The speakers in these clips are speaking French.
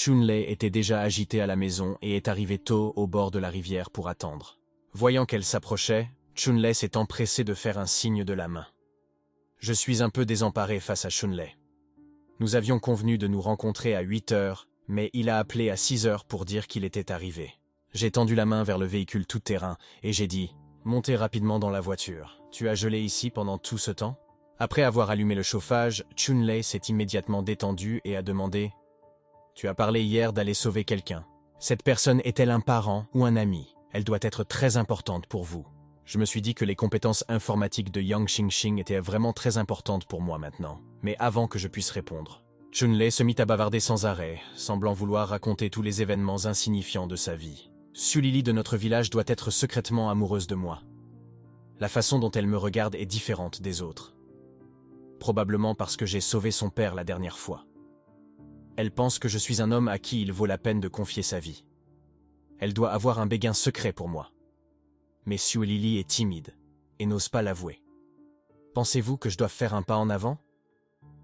Chunlei était déjà agitée à la maison et est arrivée tôt au bord de la rivière pour attendre. Voyant qu'elle s'approchait, Chunlei s'est empressée de faire un signe de la main. Je suis un peu désemparé face à Chunlei. Nous avions convenu de nous rencontrer à 8 heures, mais il a appelé à 6 heures pour dire qu'il était arrivé. J'ai tendu la main vers le véhicule tout-terrain et j'ai dit « Montez rapidement dans la voiture. Tu as gelé ici pendant tout ce temps ?» Après avoir allumé le chauffage, Chunlei s'est immédiatement détendue et a demandé « Tu as parlé hier d'aller sauver quelqu'un. Cette personne est-elle un parent ou un ami? Elle doit être très importante pour vous. » Je me suis dit que les compétences informatiques de Yang Xingxing étaient vraiment très importantes pour moi maintenant. Mais avant que je puisse répondre, Chunlei se mit à bavarder sans arrêt, semblant vouloir raconter tous les événements insignifiants de sa vie. Sulili de notre village doit être secrètement amoureuse de moi. La façon dont elle me regarde est différente des autres. Probablement parce que j'ai sauvé son père la dernière fois. Elle pense que je suis un homme à qui il vaut la peine de confier sa vie. Elle doit avoir un béguin secret pour moi. Mais Sulili est timide et n'ose pas l'avouer. Pensez-vous que je dois faire un pas en avant?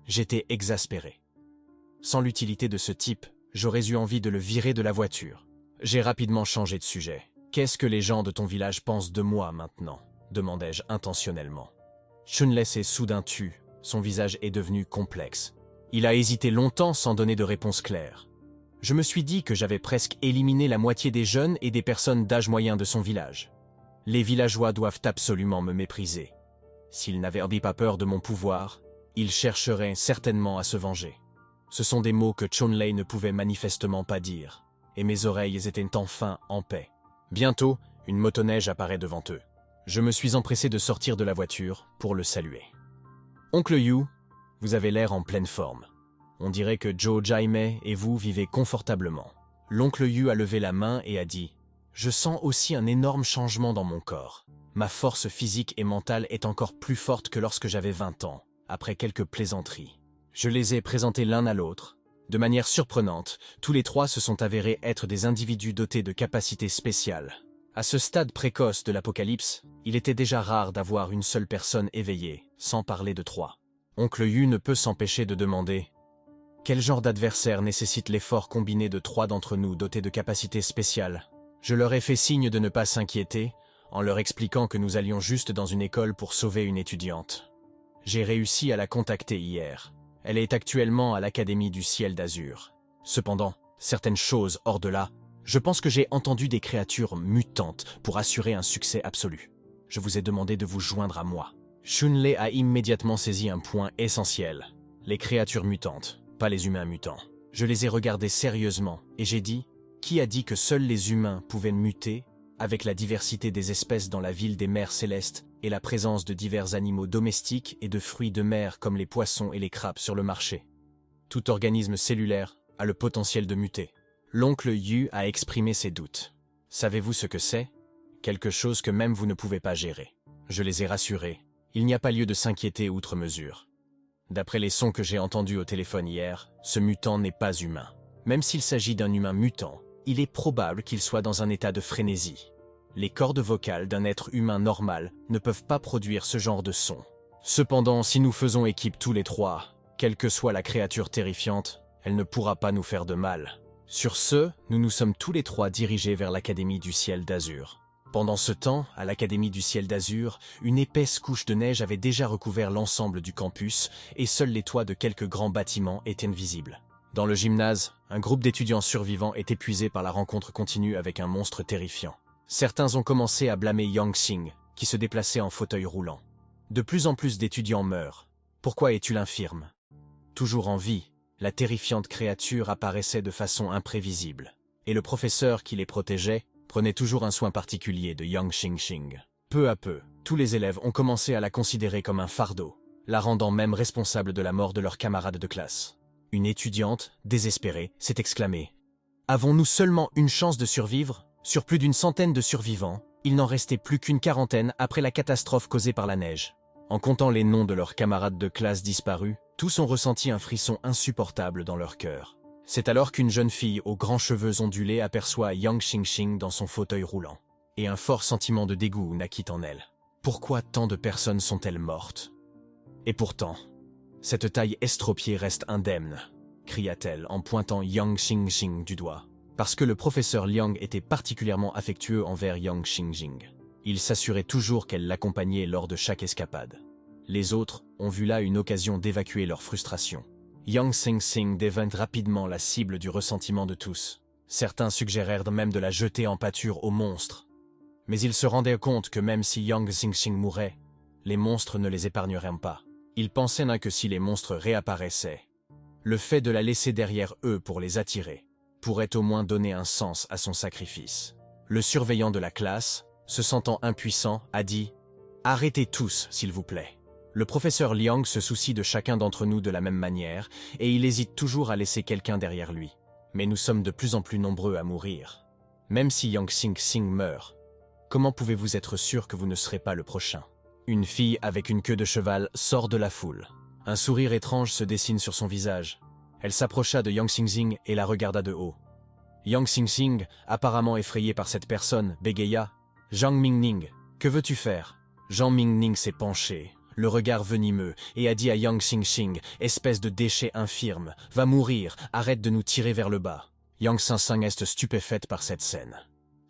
J'étais exaspéré. Sans l'utilité de ce type, j'aurais eu envie de le virer de la voiture. J'ai rapidement changé de sujet. « Qu'est-ce que les gens de ton village pensent de moi maintenant ?» demandai-je intentionnellement. Chunlei s'est soudain tu, son visage est devenu complexe. Il a hésité longtemps sans donner de réponse claire. Je me suis dit que j'avais presque éliminé la moitié des jeunes et des personnes d'âge moyen de son village. Les villageois doivent absolument me mépriser. S'ils n'avaient pas peur de mon pouvoir, ils chercheraient certainement à se venger. Ce sont des mots que Chunlei ne pouvait manifestement pas dire, et mes oreilles étaient enfin en paix. Bientôt, une motoneige apparaît devant eux. Je me suis empressé de sortir de la voiture pour le saluer. « Oncle Yu, vous avez l'air en pleine forme. On dirait que Joe Jaime et vous vivez confortablement. » L'oncle Yu a levé la main et a dit « Je sens aussi un énorme changement dans mon corps. Ma force physique et mentale est encore plus forte que lorsque j'avais 20 ans, après quelques plaisanteries. » Je les ai présentés l'un à l'autre. De manière surprenante, tous les trois se sont avérés être des individus dotés de capacités spéciales. À ce stade précoce de l'apocalypse, il était déjà rare d'avoir une seule personne éveillée, sans parler de trois. Oncle Yu ne peut s'empêcher de demander « Quel genre d'adversaire nécessite l'effort combiné de trois d'entre nous dotés de capacités spéciales ?» Je leur ai fait signe de ne pas s'inquiéter, en leur expliquant que nous allions juste dans une école pour sauver une étudiante. J'ai réussi à la contacter hier. Elle est actuellement à l'Académie du Ciel d'Azur. Cependant, certaines choses hors de là, je pense que j'ai entendu des créatures mutantes pour assurer un succès absolu. Je vous ai demandé de vous joindre à moi. Chunlei a immédiatement saisi un point essentiel. Les créatures mutantes, pas les humains mutants. Je les ai regardées sérieusement et j'ai dit « Qui a dit que seuls les humains pouvaient muter avec la diversité des espèces dans la ville des mers célestes et la présence de divers animaux domestiques et de fruits de mer comme les poissons et les crabes sur le marché. Tout organisme cellulaire a le potentiel de muter. » L'oncle Yu a exprimé ses doutes. « Savez-vous ce que c'est? Quelque chose que même vous ne pouvez pas gérer. » Je les ai rassurés. Il n'y a pas lieu de s'inquiéter outre mesure. D'après les sons que j'ai entendus au téléphone hier, ce mutant n'est pas humain. Même s'il s'agit d'un humain mutant, il est probable qu'il soit dans un état de frénésie. Les cordes vocales d'un être humain normal ne peuvent pas produire ce genre de son. Cependant, si nous faisons équipe tous les trois, quelle que soit la créature terrifiante, elle ne pourra pas nous faire de mal. Sur ce, nous nous sommes tous les trois dirigés vers l'Académie du Ciel d'Azur. Pendant ce temps, à l'Académie du Ciel d'Azur, une épaisse couche de neige avait déjà recouvert l'ensemble du campus et seuls les toits de quelques grands bâtiments étaient visibles. Dans le gymnase, un groupe d'étudiants survivants est épuisé par la rencontre continue avec un monstre terrifiant. Certains ont commencé à blâmer Yang Xing, qui se déplaçait en fauteuil roulant. De plus en plus d'étudiants meurent. Pourquoi es-tu l'infirme? Toujours en vie, la terrifiante créature apparaissait de façon imprévisible, et le professeur qui les protégeait prenait toujours un soin particulier de Yang Xingxing. Peu à peu, tous les élèves ont commencé à la considérer comme un fardeau, la rendant même responsable de la mort de leurs camarades de classe. Une étudiante, désespérée, s'est exclamée « Avons-nous seulement une chance de survivre ? Sur plus d'une centaine de survivants, il n'en restait plus qu'une quarantaine après la catastrophe causée par la neige. » En comptant les noms de leurs camarades de classe disparus, tous ont ressenti un frisson insupportable dans leur cœur. C'est alors qu'une jeune fille aux grands cheveux ondulés aperçoit Yang Xingxing dans son fauteuil roulant. Et un fort sentiment de dégoût naquit en elle. Pourquoi tant de personnes sont-elles mortes? Et pourtant, cette taille estropiée reste indemne. cria-t-elle en pointant Yang Xingxing du doigt. Parce que le professeur Liang était particulièrement affectueux envers Yang Xingxing. Il s'assurait toujours qu'elle l'accompagnait lors de chaque escapade. Les autres ont vu là une occasion d'évacuer leur frustration. Yang Xingxing devint rapidement la cible du ressentiment de tous. Certains suggérèrent même de la jeter en pâture aux monstres. Mais ils se rendaient compte que même si Yang Xingxing mourait, les monstres ne les épargneraient pas. Ils pensaient que si les monstres réapparaissaient, le fait de la laisser derrière eux pour les attirer pourrait au moins donner un sens à son sacrifice. Le surveillant de la classe, se sentant impuissant, a dit « Arrêtez tous, s'il vous plaît. » Le professeur Liang se soucie de chacun d'entre nous de la même manière et il hésite toujours à laisser quelqu'un derrière lui. Mais nous sommes de plus en plus nombreux à mourir. Même si Yang Xingxing meurt, comment pouvez-vous être sûr que vous ne serez pas le prochain? Une fille avec une queue de cheval sort de la foule. Un sourire étrange se dessine sur son visage. Elle s'approcha de Yang Xingxing et la regarda de haut. Yang Xingxing, apparemment effrayé par cette personne, bégaya « Zhang Mingning, que veux-tu faire ?» Zhang Mingning s'est penché, le regard venimeux, et a dit à Yang Xingxing « Espèce de déchet infirme, va mourir, arrête de nous tirer vers le bas. » Yang Xingxing est stupéfaite par cette scène.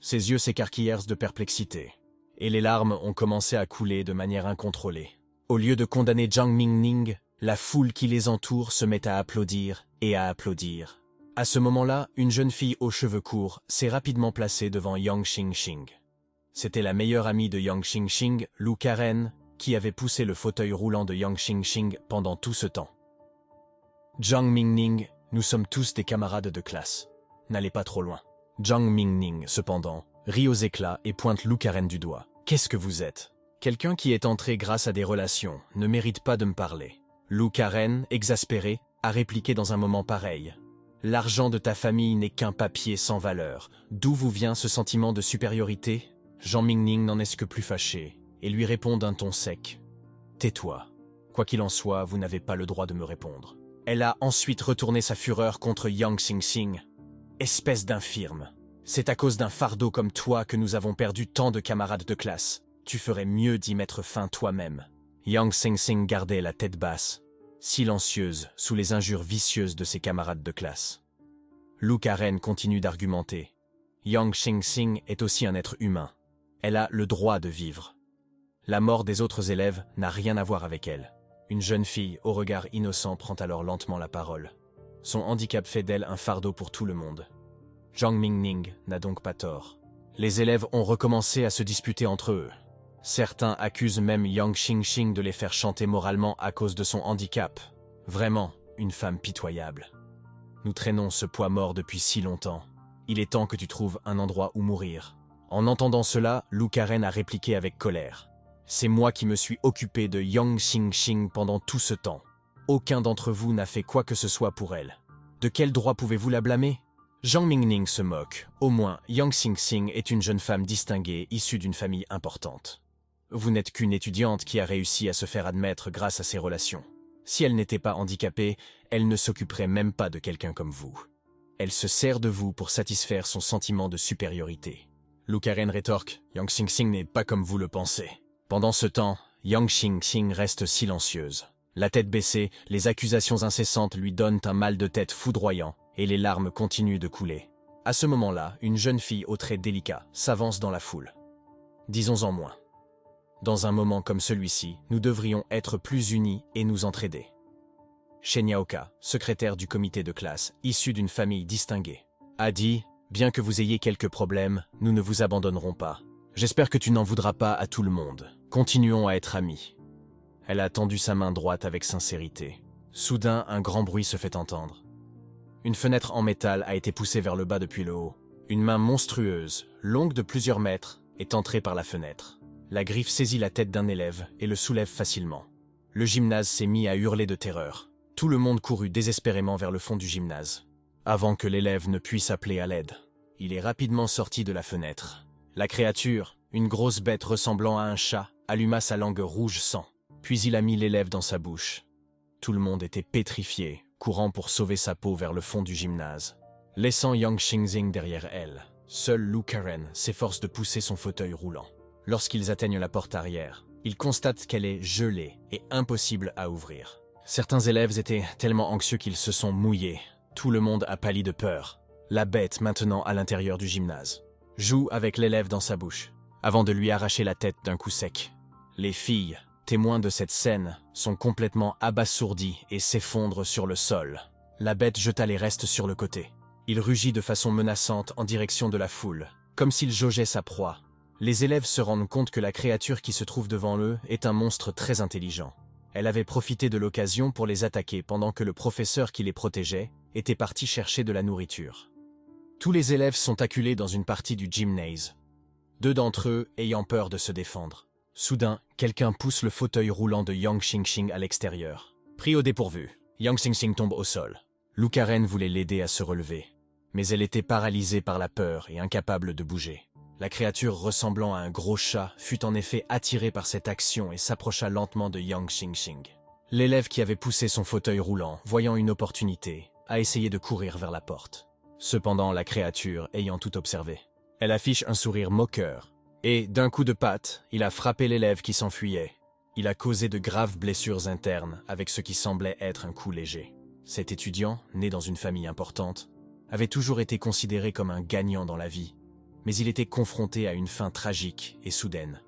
Ses yeux s'écarquillèrent de perplexité, et les larmes ont commencé à couler de manière incontrôlée. Au lieu de condamner Zhang Mingning, la foule qui les entoure se met à applaudir et à applaudir. À ce moment-là, une jeune fille aux cheveux courts s'est rapidement placée devant Yang Xingxing. C'était la meilleure amie de Yang Xingxing, Lu Karen, qui avait poussé le fauteuil roulant de Yang Xingxing pendant tout ce temps. Zhang Mingning, nous sommes tous des camarades de classe. N'allez pas trop loin. Zhang Mingning, cependant, rit aux éclats et pointe Lu Karen du doigt. Qu'est-ce que vous êtes? Quelqu'un qui est entré grâce à des relations ne mérite pas de me parler. Lu Karen, exaspéré, a répliqué dans un moment pareil. L'argent de ta famille n'est qu'un papier sans valeur. D'où vous vient ce sentiment de supériorité? Zhang Mingning n'en est que plus fâché et lui répond d'un ton sec. Tais-toi. Quoi qu'il en soit, vous n'avez pas le droit de me répondre. Elle a ensuite retourné sa fureur contre Yang Xingxing. Espèce d'infirme. C'est à cause d'un fardeau comme toi que nous avons perdu tant de camarades de classe. Tu ferais mieux d'y mettre fin toi-même. Yang Xingxing gardait la tête basse, silencieuse sous les injures vicieuses de ses camarades de classe. Lu Karen continue d'argumenter. Yang Xingxing est aussi un être humain. Elle a le droit de vivre. La mort des autres élèves n'a rien à voir avec elle. Une jeune fille au regard innocent prend alors lentement la parole. Son handicap fait d'elle un fardeau pour tout le monde. Zhang Mingning n'a donc pas tort. Les élèves ont recommencé à se disputer entre eux. Certains accusent même Yang Xingxing de les faire chanter moralement à cause de son handicap. Vraiment, une femme pitoyable. Nous traînons ce poids mort depuis si longtemps. Il est temps que tu trouves un endroit où mourir. En entendant cela, Lu Karen a répliqué avec colère. C'est moi qui me suis occupé de Yang Xingxing pendant tout ce temps. Aucun d'entre vous n'a fait quoi que ce soit pour elle. De quel droit pouvez-vous la blâmer? Zhang Mingning se moque. Au moins, Yang Xingxing est une jeune femme distinguée issue d'une famille importante. Vous n'êtes qu'une étudiante qui a réussi à se faire admettre grâce à ses relations. Si elle n'était pas handicapée, elle ne s'occuperait même pas de quelqu'un comme vous. Elle se sert de vous pour satisfaire son sentiment de supériorité. Lu Karen rétorque, Yang Xingxing n'est pas comme vous le pensez. Pendant ce temps, Yang Xingxing reste silencieuse. La tête baissée, les accusations incessantes lui donnent un mal de tête foudroyant et les larmes continuent de couler. À ce moment-là, une jeune fille aux traits délicats s'avance dans la foule. Disons-en moins. Dans un moment comme celui-ci, nous devrions être plus unis et nous entraider. Shenyaoka, secrétaire du comité de classe, issu d'une famille distinguée, a dit « Bien que vous ayez quelques problèmes, nous ne vous abandonnerons pas. J'espère que tu n'en voudras pas à tout le monde. Continuons à être amis. » Elle a tendu sa main droite avec sincérité. Soudain, un grand bruit se fait entendre. Une fenêtre en métal a été poussée vers le bas depuis le haut. Une main monstrueuse, longue de plusieurs mètres, est entrée par la fenêtre. La griffe saisit la tête d'un élève et le soulève facilement. Le gymnase s'est mis à hurler de terreur. Tout le monde courut désespérément vers le fond du gymnase. Avant que l'élève ne puisse appeler à l'aide, il est rapidement sorti de la fenêtre. La créature, une grosse bête ressemblant à un chat, alluma sa langue rouge sang. Puis il a mis l'élève dans sa bouche. Tout le monde était pétrifié, courant pour sauver sa peau vers le fond du gymnase. Laissant Yang Xingxing derrière elle, seul Lu Karen s'efforce de pousser son fauteuil roulant. Lorsqu'ils atteignent la porte arrière, ils constatent qu'elle est gelée et impossible à ouvrir. Certains élèves étaient tellement anxieux qu'ils se sont mouillés. Tout le monde a pâli de peur. La bête, maintenant à l'intérieur du gymnase, joue avec l'élève dans sa bouche, avant de lui arracher la tête d'un coup sec. Les filles, témoins de cette scène, sont complètement abasourdies et s'effondrent sur le sol. La bête jeta les restes sur le côté. Il rugit de façon menaçante en direction de la foule, comme s'il jaugeait sa proie. Les élèves se rendent compte que la créature qui se trouve devant eux est un monstre très intelligent. Elle avait profité de l'occasion pour les attaquer pendant que le professeur qui les protégeait était parti chercher de la nourriture. Tous les élèves sont acculés dans une partie du gymnase, 2 d'entre eux ayant peur de se défendre. Soudain, quelqu'un pousse le fauteuil roulant de Yang Xingxing à l'extérieur. Pris au dépourvu, Yang Xingxing tombe au sol. Lu Karen voulait l'aider à se relever, mais elle était paralysée par la peur et incapable de bouger. La créature ressemblant à un gros chat fut en effet attirée par cette action et s'approcha lentement de Yang Xingxing. L'élève qui avait poussé son fauteuil roulant, voyant une opportunité, a essayé de courir vers la porte. Cependant, la créature ayant tout observé, elle affiche un sourire moqueur, et d'un coup de patte, il a frappé l'élève qui s'enfuyait. Il a causé de graves blessures internes avec ce qui semblait être un coup léger. Cet étudiant, né dans une famille importante, avait toujours été considéré comme un gagnant dans la vie, mais il était confronté à une fin tragique et soudaine.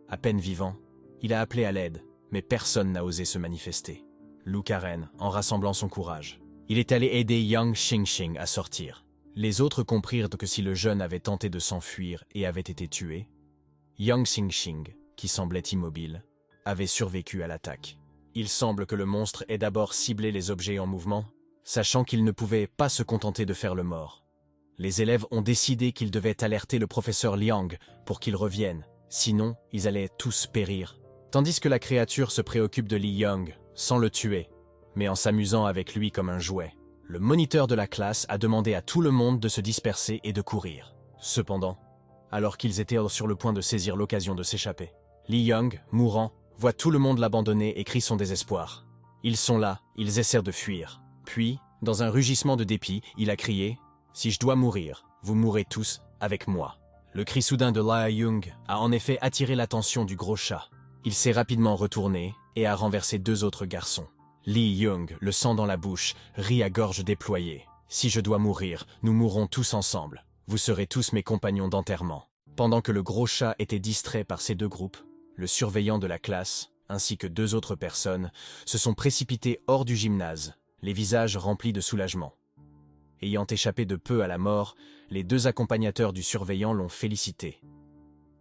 À peine vivant, il a appelé à l'aide, mais personne n'a osé se manifester. Lu Karen, en rassemblant son courage, il est allé aider Yang Xingxing à sortir. Les autres comprirent que si le jeune avait tenté de s'enfuir et avait été tué, Yang Xingxing, qui semblait immobile, avait survécu à l'attaque. Il semble que le monstre ait d'abord ciblé les objets en mouvement, sachant qu'il ne pouvait pas se contenter de faire le mort. Les élèves ont décidé qu'ils devaient alerter le professeur Liang pour qu'il revienne, sinon ils allaient tous périr. Tandis que la créature se préoccupe de Li Yang, sans le tuer, mais en s'amusant avec lui comme un jouet. Le moniteur de la classe a demandé à tout le monde de se disperser et de courir. Cependant, alors qu'ils étaient sur le point de saisir l'occasion de s'échapper, Li Yang, mourant, voit tout le monde l'abandonner et crie son désespoir. Ils sont là, ils essaient de fuir. Puis, dans un rugissement de dépit, il a crié « Si je dois mourir, vous mourrez tous avec moi ». Le cri soudain de Lai Yung a en effet attiré l'attention du gros chat. Il s'est rapidement retourné et a renversé 2 autres garçons. Li Yung, le sang dans la bouche, rit à gorge déployée. « Si je dois mourir, nous mourrons tous ensemble. Vous serez tous mes compagnons d'enterrement. » Pendant que le gros chat était distrait par ces 2 groupes, le surveillant de la classe, ainsi que 2 autres personnes, se sont précipités hors du gymnase, les visages remplis de soulagement. Ayant échappé de peu à la mort, les 2 accompagnateurs du surveillant l'ont félicité.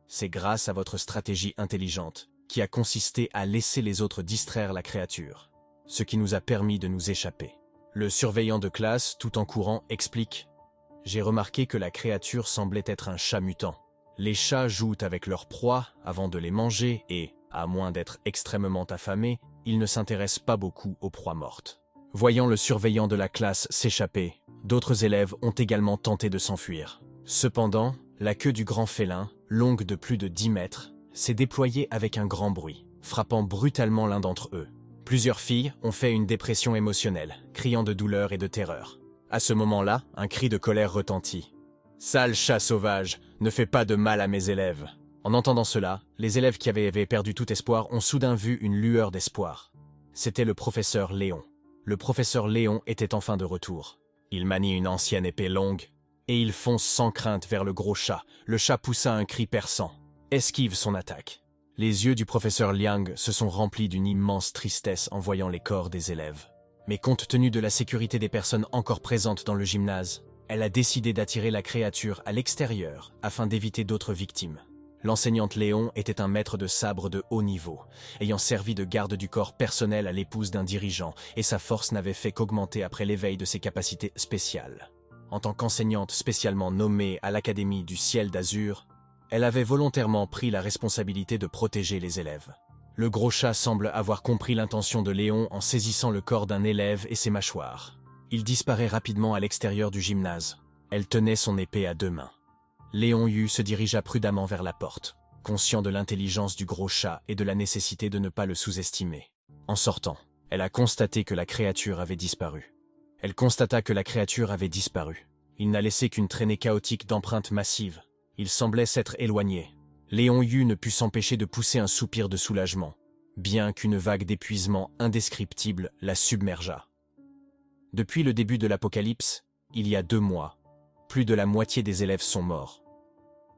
C'est grâce à votre stratégie intelligente, qui a consisté à laisser les autres distraire la créature, ce qui nous a permis de nous échapper. Le surveillant de classe, tout en courant, explique « J'ai remarqué que la créature semblait être un chat mutant. Les chats jouent avec leurs proies avant de les manger et, à moins d'être extrêmement affamés, ils ne s'intéressent pas beaucoup aux proies mortes. » Voyant le surveillant de la classe s'échapper, d'autres élèves ont également tenté de s'enfuir. Cependant, la queue du grand félin, longue de plus de 10 mètres, s'est déployée avec un grand bruit, frappant brutalement l'un d'entre eux. Plusieurs filles ont fait une dépression émotionnelle, criant de douleur et de terreur. À ce moment-là, un cri de colère retentit. « Sale chat sauvage, ne fais pas de mal à mes élèves !» En entendant cela, les élèves qui avaient perdu tout espoir ont soudain vu une lueur d'espoir. C'était le professeur Léon. Le professeur Léon était enfin de retour. Il manie une ancienne épée longue, et il fonce sans crainte vers le gros chat. Le chat poussa un cri perçant, esquive son attaque. Les yeux du professeur Liang se sont remplis d'une immense tristesse en voyant les corps des élèves. Mais compte tenu de la sécurité des personnes encore présentes dans le gymnase, elle a décidé d'attirer la créature à l'extérieur afin d'éviter d'autres victimes. L'enseignante Léon était un maître de sabre de haut niveau, ayant servi de garde du corps personnel à l'épouse d'un dirigeant, et sa force n'avait fait qu'augmenter après l'éveil de ses capacités spéciales. En tant qu'enseignante spécialement nommée à l'Académie du Ciel d'Azur, elle avait volontairement pris la responsabilité de protéger les élèves. Le gros chat semble avoir compris l'intention de Léon en saisissant le corps d'un élève et ses mâchoires. Il disparaît rapidement à l'extérieur du gymnase. Elle tenait son épée à 2 mains. Léon Yu se dirigea prudemment vers la porte, conscient de l'intelligence du gros chat et de la nécessité de ne pas le sous-estimer. En sortant, elle a constaté que la créature avait disparu. Il n'a laissé qu'une traînée chaotique d'empreintes massives. Il semblait s'être éloigné. Léon Yu ne put s'empêcher de pousser un soupir de soulagement. bien qu'une vague d'épuisement indescriptible la submergeât. Depuis le début de l'apocalypse, il y a 2 mois, plus de la moitié des élèves sont morts.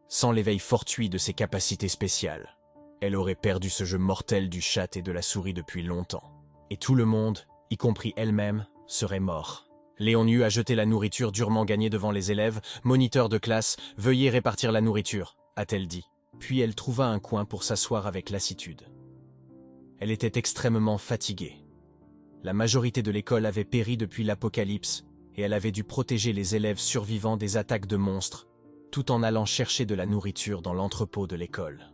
Sans l'éveil fortuit de ses capacités spéciales, elle aurait perdu ce jeu mortel du chat et de la souris depuis longtemps. Et tout le monde, y compris elle-même, serait mort. Léon Yu a jeté la nourriture durement gagnée devant les élèves. « Moniteur de classe, veuillez répartir la nourriture », a-t-elle dit. Puis elle trouva un coin pour s'asseoir avec lassitude. Elle était extrêmement fatiguée. La majorité de l'école avait péri depuis l'apocalypse et elle avait dû protéger les élèves survivants des attaques de monstres, tout en allant chercher de la nourriture dans l'entrepôt de l'école.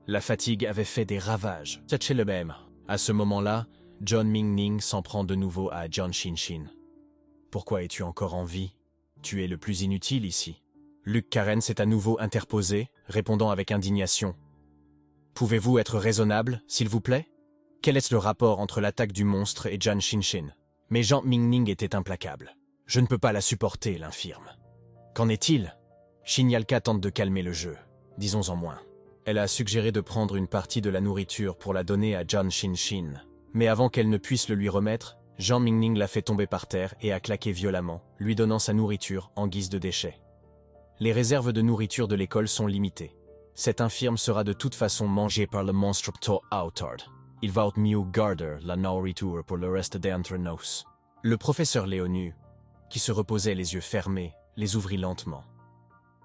La fatigue avait fait des ravages. Tchatché le même. À ce moment-là, John Ming-Ning s'en prend de nouveau à John Shin-Shin. « Pourquoi es-tu encore en vie? Tu es le plus inutile ici. » Luke Karen s'est à nouveau interposé, répondant avec indignation. « Pouvez-vous être raisonnable, s'il vous plaît? Quel est le rapport entre l'attaque du monstre et John Shin-Shin ?» Mais Jean Ming-Ning était implacable. « Je ne peux pas la supporter, l'infirme. »« Qu'en est-il » Shin Yalka tente de calmer le jeu, disons en moins. Elle a suggéré de prendre une partie de la nourriture pour la donner à John Shin-Shin. Mais avant qu'elle ne puisse le lui remettre, Jean Ming-Ning l'a fait tomber par terre et a claqué violemment, lui donnant sa nourriture en guise de déchet. Les réserves de nourriture de l'école sont limitées. Cette infirme sera de toute façon mangée par le monstre Outard. Il va mieux garder la nourriture pour le reste d'entre nous. Le professeur Léon Yu, qui se reposait les yeux fermés, les ouvrit lentement.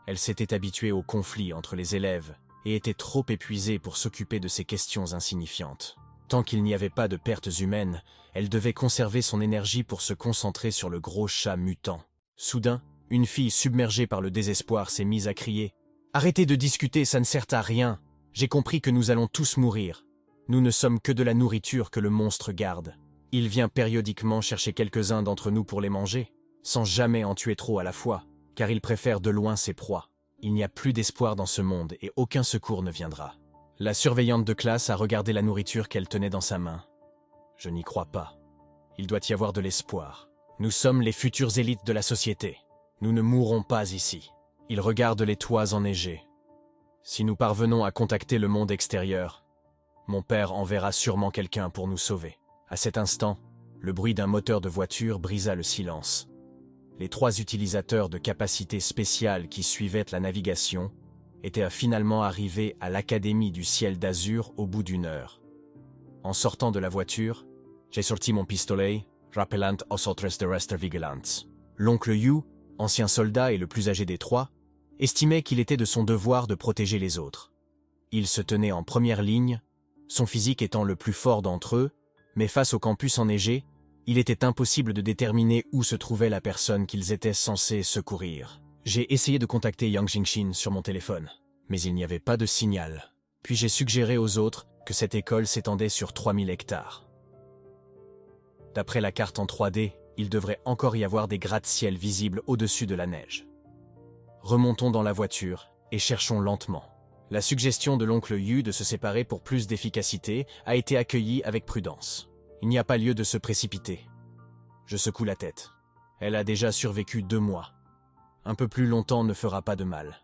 Elle s'était habituée au conflit entre les élèves et était trop épuisée pour s'occuper de ces questions insignifiantes. Tant qu'il n'y avait pas de pertes humaines, elle devait conserver son énergie pour se concentrer sur le gros chat mutant. Soudain, une fille submergée par le désespoir s'est mise à crier « Arrêtez de discuter, ça ne sert à rien. J'ai compris que nous allons tous mourir. Nous ne sommes que de la nourriture que le monstre garde. Il vient périodiquement chercher quelques-uns d'entre nous pour les manger, sans jamais en tuer trop à la fois, car il préfère de loin ses proies. Il n'y a plus d'espoir dans ce monde et aucun secours ne viendra. » La surveillante de classe a regardé la nourriture qu'elle tenait dans sa main. « Je n'y crois pas. Il doit y avoir de l'espoir. Nous sommes les futures élites de la société. Nous ne mourrons pas ici. » Il regarde les toits enneigés. « Si nous parvenons à contacter le monde extérieur, mon père enverra sûrement quelqu'un pour nous sauver. » À cet instant, le bruit d'un moteur de voiture brisa le silence. Les 3 utilisateurs de capacités spéciales qui suivaient la navigation étaient finalement arrivés à l'Académie du Ciel d'Azur au bout d'1 heure. En sortant de la voiture, j'ai sorti mon pistolet, rappelant aux autres de rester vigilants. L'oncle Yu, ancien soldat et le plus âgé des 3, estimait qu'il était de son devoir de protéger les autres. Il se tenait en première ligne, son physique étant le plus fort d'entre eux, mais face au campus enneigé, il était impossible de déterminer où se trouvait la personne qu'ils étaient censés secourir. J'ai essayé de contacter Yang Jingshin sur mon téléphone, mais il n'y avait pas de signal. Puis j'ai suggéré aux autres que cette école s'étendait sur 3000 hectares. D'après la carte en 3D, il devrait encore y avoir des gratte-ciel visibles au-dessus de la neige. Remontons dans la voiture et cherchons lentement. La suggestion de l'oncle Yu de se séparer pour plus d'efficacité a été accueillie avec prudence. Il n'y a pas lieu de se précipiter. Je secoue la tête. Elle a déjà survécu 2 mois. Un peu plus longtemps ne fera pas de mal.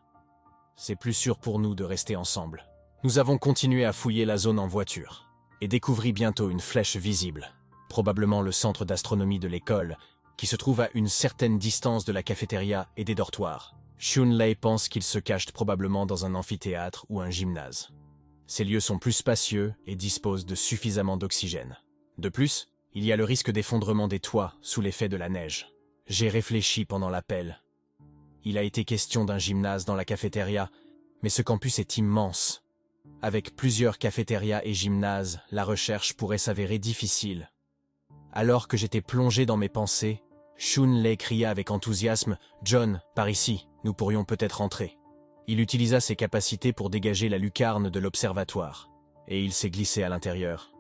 C'est plus sûr pour nous de rester ensemble. Nous avons continué à fouiller la zone en voiture et découvrit bientôt une flèche visible, probablement le centre d'astronomie de l'école, qui se trouve à une certaine distance de la cafétéria et des dortoirs. Shun-Lei pense qu'il se cache probablement dans un amphithéâtre ou un gymnase. Ces lieux sont plus spacieux et disposent de suffisamment d'oxygène. De plus, il y a le risque d'effondrement des toits sous l'effet de la neige. J'ai réfléchi pendant l'appel. Il a été question d'un gymnase dans la cafétéria, mais ce campus est immense. Avec plusieurs cafétérias et gymnases, la recherche pourrait s'avérer difficile. Alors que j'étais plongé dans mes pensées, Shun-Lei cria avec enthousiasme « John, par ici, nous pourrions peut-être entrer. » Il utilisa ses capacités pour dégager la lucarne de l'observatoire, et il s'est glissé à l'intérieur.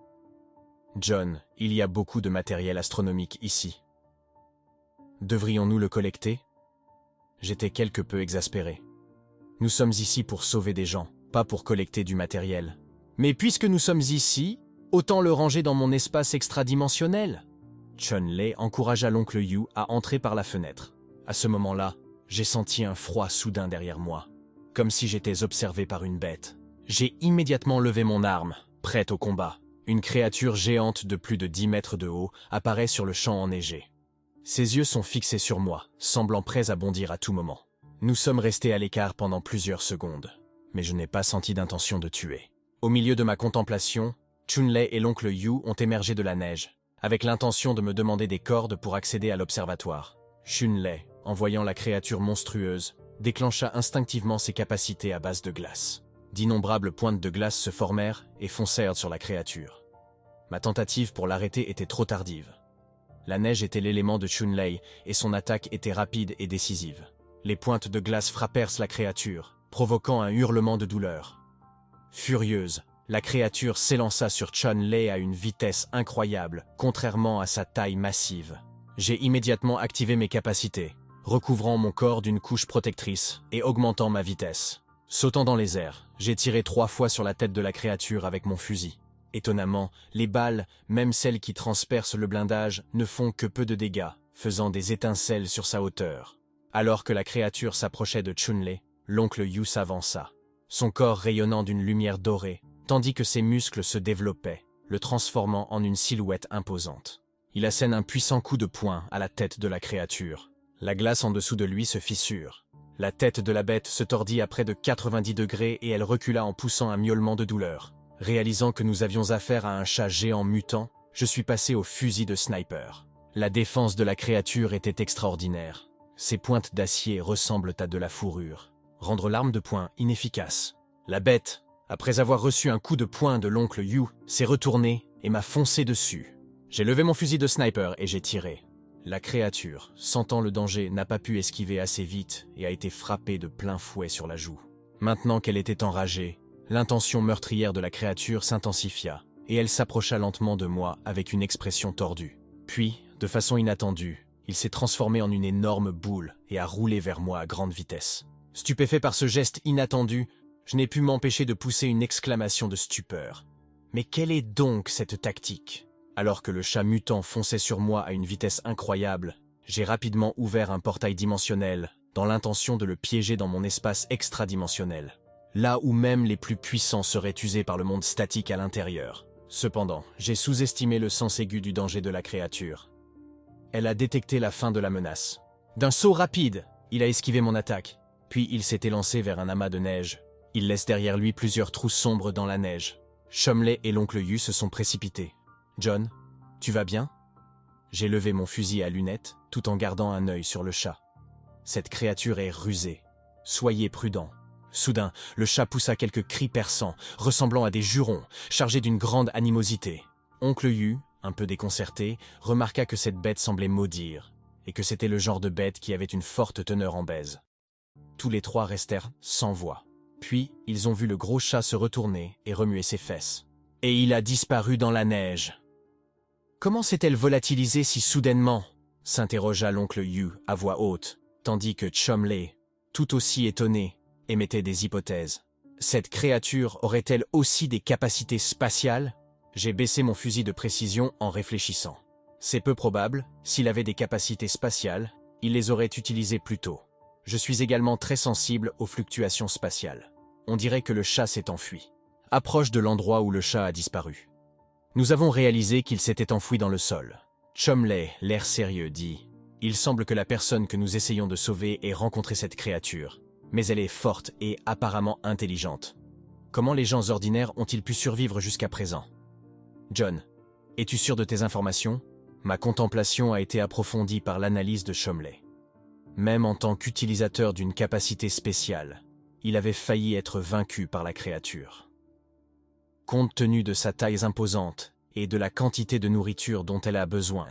« John, il y a beaucoup de matériel astronomique ici. Devrions-nous le collecter ?» J'étais quelque peu exaspéré. Nous sommes ici pour sauver des gens, pas pour collecter du matériel. Mais puisque nous sommes ici, autant le ranger dans mon espace extradimensionnel. Chun-Lei encouragea l'oncle Yu à entrer par la fenêtre. À ce moment-là, j'ai senti un froid soudain derrière moi, comme si j'étais observé par une bête. J'ai immédiatement levé mon arme, prête au combat. Une créature géante de plus de 10 mètres de haut apparaît sur le champ enneigé. Ses yeux sont fixés sur moi, semblant prêts à bondir à tout moment. Nous sommes restés à l'écart pendant plusieurs secondes, mais je n'ai pas senti d'intention de tuer. Au milieu de ma contemplation, Chunlei et l'oncle Yu ont émergé de la neige, avec l'intention de me demander des cordes pour accéder à l'observatoire. Chunlei, en voyant la créature monstrueuse, déclencha instinctivement ses capacités à base de glace. D'innombrables pointes de glace se formèrent et foncèrent sur la créature. Ma tentative pour l'arrêter était trop tardive. La neige était l'élément de Chunlei et son attaque était rapide et décisive. Les pointes de glace frappèrent la créature, provoquant un hurlement de douleur. Furieuse, la créature s'élança sur Chunlei à une vitesse incroyable, contrairement à sa taille massive. J'ai immédiatement activé mes capacités, recouvrant mon corps d'une couche protectrice et augmentant ma vitesse. Sautant dans les airs, j'ai tiré 3 fois sur la tête de la créature avec mon fusil. Étonnamment, les balles, même celles qui transpercent le blindage, ne font que peu de dégâts, faisant des étincelles sur sa hauteur. Alors que la créature s'approchait de Chunlei, l'oncle Yu s'avança, son corps rayonnant d'une lumière dorée, tandis que ses muscles se développaient, le transformant en une silhouette imposante. Il assène un puissant coup de poing à la tête de la créature. La glace en dessous de lui se fissure. La tête de la bête se tordit à près de 90 degrés et elle recula en poussant un miaulement de douleur. Réalisant que nous avions affaire à un chat géant mutant, je suis passé au fusil de sniper. La défense de la créature était extraordinaire. Ses pointes d'acier ressemblent à de la fourrure. Rendre l'arme de poing inefficace. La bête, après avoir reçu un coup de poing de l'oncle Yu, s'est retournée et m'a foncé dessus. J'ai levé mon fusil de sniper et j'ai tiré. La créature, sentant le danger, n'a pas pu esquiver assez vite et a été frappée de plein fouet sur la joue. Maintenant qu'elle était enragée, l'intention meurtrière de la créature s'intensifia, et elle s'approcha lentement de moi avec une expression tordue. Puis, de façon inattendue, il s'est transformé en une énorme boule et a roulé vers moi à grande vitesse. Stupéfait par ce geste inattendu, je n'ai pu m'empêcher de pousser une exclamation de stupeur. Mais quelle est donc cette tactique ? Alors que le chat mutant fonçait sur moi à une vitesse incroyable, j'ai rapidement ouvert un portail dimensionnel, dans l'intention de le piéger dans mon espace extradimensionnel. Là où même les plus puissants seraient usés par le monde statique à l'intérieur. Cependant, j'ai sous-estimé le sens aigu du danger de la créature. Elle a détecté la fin de la menace. D'un saut rapide, il a esquivé mon attaque, puis il s'est élancé vers un amas de neige. Il laisse derrière lui plusieurs trous sombres dans la neige. Chumley et l'oncle Yu se sont précipités. « John, tu vas bien ?» J'ai levé mon fusil à lunettes, tout en gardant un œil sur le chat. Cette créature est rusée. Soyez prudent. Soudain, le chat poussa quelques cris perçants, ressemblant à des jurons, chargés d'une grande animosité. Oncle Yu, un peu déconcerté, remarqua que cette bête semblait maudire, et que c'était le genre de bête qui avait une forte teneur en baise. Tous les trois restèrent sans voix. Puis, ils ont vu le gros chat se retourner et remuer ses fesses. Et il a disparu dans la neige. « Comment s'est-elle volatilisée si soudainement ?» s'interrogea l'oncle Yu à voix haute, tandis que Chumley, tout aussi étonné, émettait des hypothèses. Cette créature aurait-elle aussi des capacités spatiales? J'ai baissé mon fusil de précision en réfléchissant. C'est peu probable, s'il avait des capacités spatiales, il les aurait utilisées plus tôt. Je suis également très sensible aux fluctuations spatiales. On dirait que le chat s'est enfui. Approche de l'endroit où le chat a disparu. Nous avons réalisé qu'il s'était enfoui dans le sol. Chumley, l'air sérieux, dit « Il semble que la personne que nous essayons de sauver ait rencontré cette créature, mais elle est forte et apparemment intelligente. Comment les gens ordinaires ont-ils pu survivre jusqu'à présent ?» John, es-tu sûr de tes informations? Ma contemplation a été approfondie par l'analyse de Chumley. Même en tant qu'utilisateur d'une capacité spéciale, il avait failli être vaincu par la créature. Compte tenu de sa taille imposante et de la quantité de nourriture dont elle a besoin,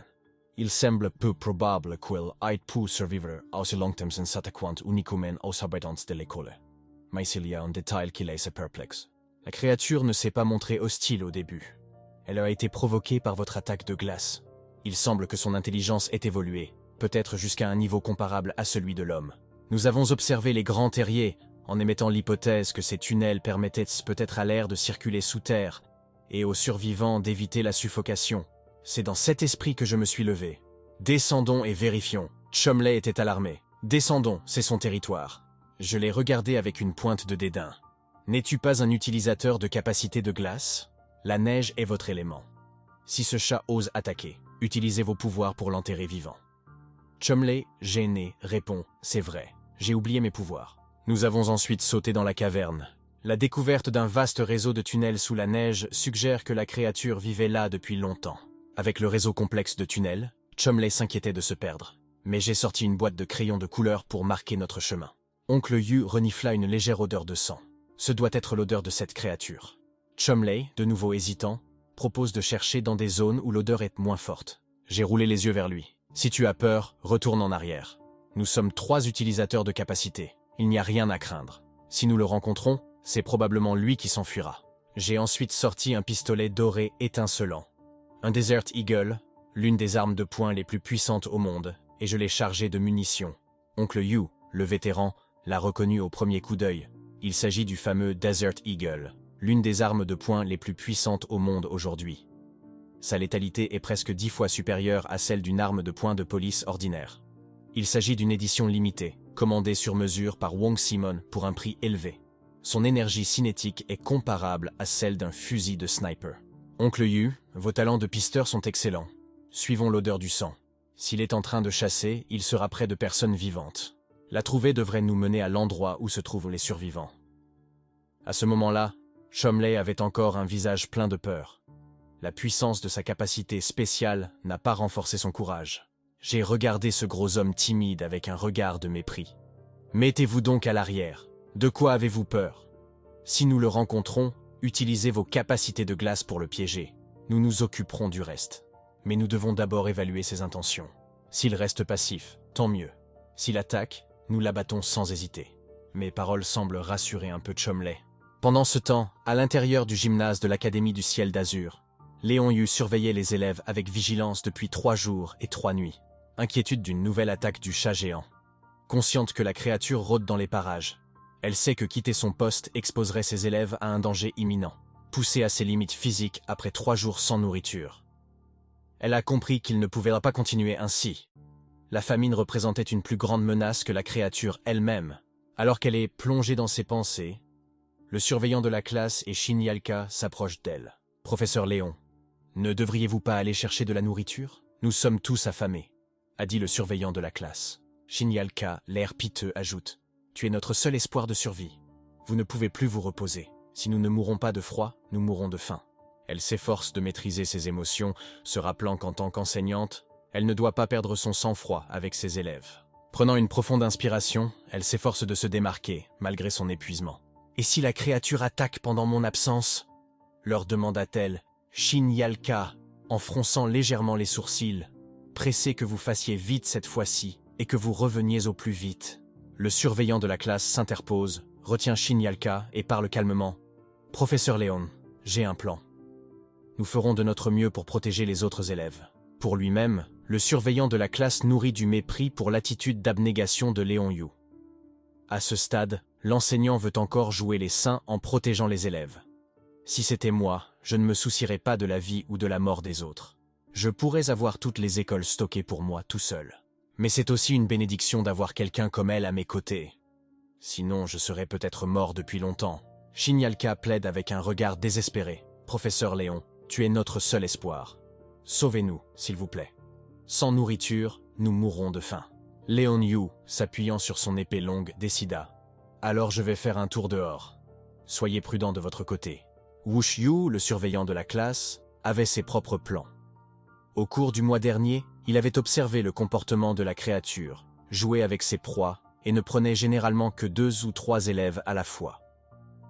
il semble peu probable qu'elle ait pu survivre aussi longtemps en s'attaquant uniquement aux habitants de l'école. Mais il y a un détail qui laisse perplexe. La créature ne s'est pas montrée hostile au début. Elle a été provoquée par votre attaque de glace. Il semble que son intelligence ait évolué, peut-être jusqu'à un niveau comparable à celui de l'homme. Nous avons observé les grands terriers, en émettant l'hypothèse que ces tunnels permettaient peut-être à l'air de circuler sous terre et aux survivants d'éviter la suffocation. C'est dans cet esprit que je me suis levé. Descendons et vérifions. Chumley était alarmé. Descendons, c'est son territoire. Je l'ai regardé avec une pointe de dédain. N'es-tu pas un utilisateur de capacité de glace? La neige est votre élément. Si ce chat ose attaquer, utilisez vos pouvoirs pour l'enterrer vivant. Chumley, gêné, répond « C'est vrai, j'ai oublié mes pouvoirs. » Nous avons ensuite sauté dans la caverne. La découverte d'un vaste réseau de tunnels sous la neige suggère que la créature vivait là depuis longtemps. Avec le réseau complexe de tunnels, Chumley s'inquiétait de se perdre. Mais j'ai sorti une boîte de crayons de couleur pour marquer notre chemin. Oncle Yu renifla une légère odeur de sang. Ce doit être l'odeur de cette créature. Chumley, de nouveau hésitant, propose de chercher dans des zones où l'odeur est moins forte. J'ai roulé les yeux vers lui. Si tu as peur, retourne en arrière. Nous sommes 3 utilisateurs de capacité. Il n'y a rien à craindre. Si nous le rencontrons, c'est probablement lui qui s'enfuira. J'ai ensuite sorti un pistolet doré étincelant. Un Desert Eagle, l'une des armes de poing les plus puissantes au monde, et je l'ai chargé de munitions. Oncle Yu, le vétéran, l'a reconnu au premier coup d'œil. Il s'agit du fameux Desert Eagle, l'une des armes de poing les plus puissantes au monde aujourd'hui. Sa létalité est presque 10 fois supérieure à celle d'une arme de poing de police ordinaire. Il s'agit d'une édition limitée, commandée sur mesure par Wong Simon pour un prix élevé. Son énergie cinétique est comparable à celle d'un fusil de sniper. Oncle Yu, vos talents de pisteur sont excellents. Suivons l'odeur du sang. S'il est en train de chasser, il sera près de personnes vivantes. La trouver devrait nous mener à l'endroit où se trouvent les survivants. À ce moment-là, Chumley avait encore un visage plein de peur. La puissance de sa capacité spéciale n'a pas renforcé son courage. J'ai regardé ce gros homme timide avec un regard de mépris. « Mettez-vous donc à l'arrière. De quoi avez-vous peur? Si nous le rencontrons, utilisez vos capacités de glace pour le piéger. Nous nous occuperons du reste. Mais nous devons d'abord évaluer ses intentions. S'il reste passif, tant mieux. S'il attaque, nous l'abattons sans hésiter. » Mes paroles semblent rassurer un peu Chumley. Pendant ce temps, à l'intérieur du gymnase de l'Académie du Ciel d'Azur, Léon Yu surveillait les élèves avec vigilance depuis 3 jours et 3 nuits. Inquiétude d'une nouvelle attaque du chat géant. Consciente que la créature rôde dans les parages, elle sait que quitter son poste exposerait ses élèves à un danger imminent, poussée à ses limites physiques après 3 jours sans nourriture. Elle a compris qu'il ne pouvait pas continuer ainsi. La famine représentait une plus grande menace que la créature elle-même. Alors qu'elle est plongée dans ses pensées, le surveillant de la classe et Shin Yalka s'approchent d'elle. « Professeur Léon, ne devriez-vous pas aller chercher de la nourriture? Nous sommes tous affamés. » a dit le surveillant de la classe. Shin Yalka, l'air piteux, ajoute « Tu es notre seul espoir de survie. Vous ne pouvez plus vous reposer. Si nous ne mourons pas de froid, nous mourrons de faim. » Elle s'efforce de maîtriser ses émotions, se rappelant qu'en tant qu'enseignante, elle ne doit pas perdre son sang-froid avec ses élèves. Prenant une profonde inspiration, elle s'efforce de se démarquer, malgré son épuisement. « Et si la créature attaque pendant mon absence ?» leur demanda-t-elle. Shin Yalka, en fronçant légèrement les sourcils, pressé que vous fassiez vite cette fois-ci et que vous reveniez au plus vite. Le surveillant de la classe s'interpose, retient Shin Yalka et parle calmement. « Professeur Léon, j'ai un plan. Nous ferons de notre mieux pour protéger les autres élèves. » Pour lui-même, le surveillant de la classe nourrit du mépris pour l'attitude d'abnégation de Léon Yu. À ce stade, l'enseignant veut encore jouer les saints en protégeant les élèves. Si c'était moi, je ne me soucierais pas de la vie ou de la mort des autres. Je pourrais avoir toutes les écoles stockées pour moi tout seul. Mais c'est aussi une bénédiction d'avoir quelqu'un comme elle à mes côtés. Sinon, je serais peut-être mort depuis longtemps. Shin Yalka plaide avec un regard désespéré. « Professeur Léon, tu es notre seul espoir. Sauvez-nous, s'il vous plaît. Sans nourriture, nous mourrons de faim. » Léon Yu, s'appuyant sur son épée longue, décida. « Alors je vais faire un tour dehors. Soyez prudent de votre côté. » Wush Yu, le surveillant de la classe, avait ses propres plans. Au cours du mois dernier, il avait observé le comportement de la créature, jouait avec ses proies et ne prenait généralement que 2 ou 3 élèves à la fois.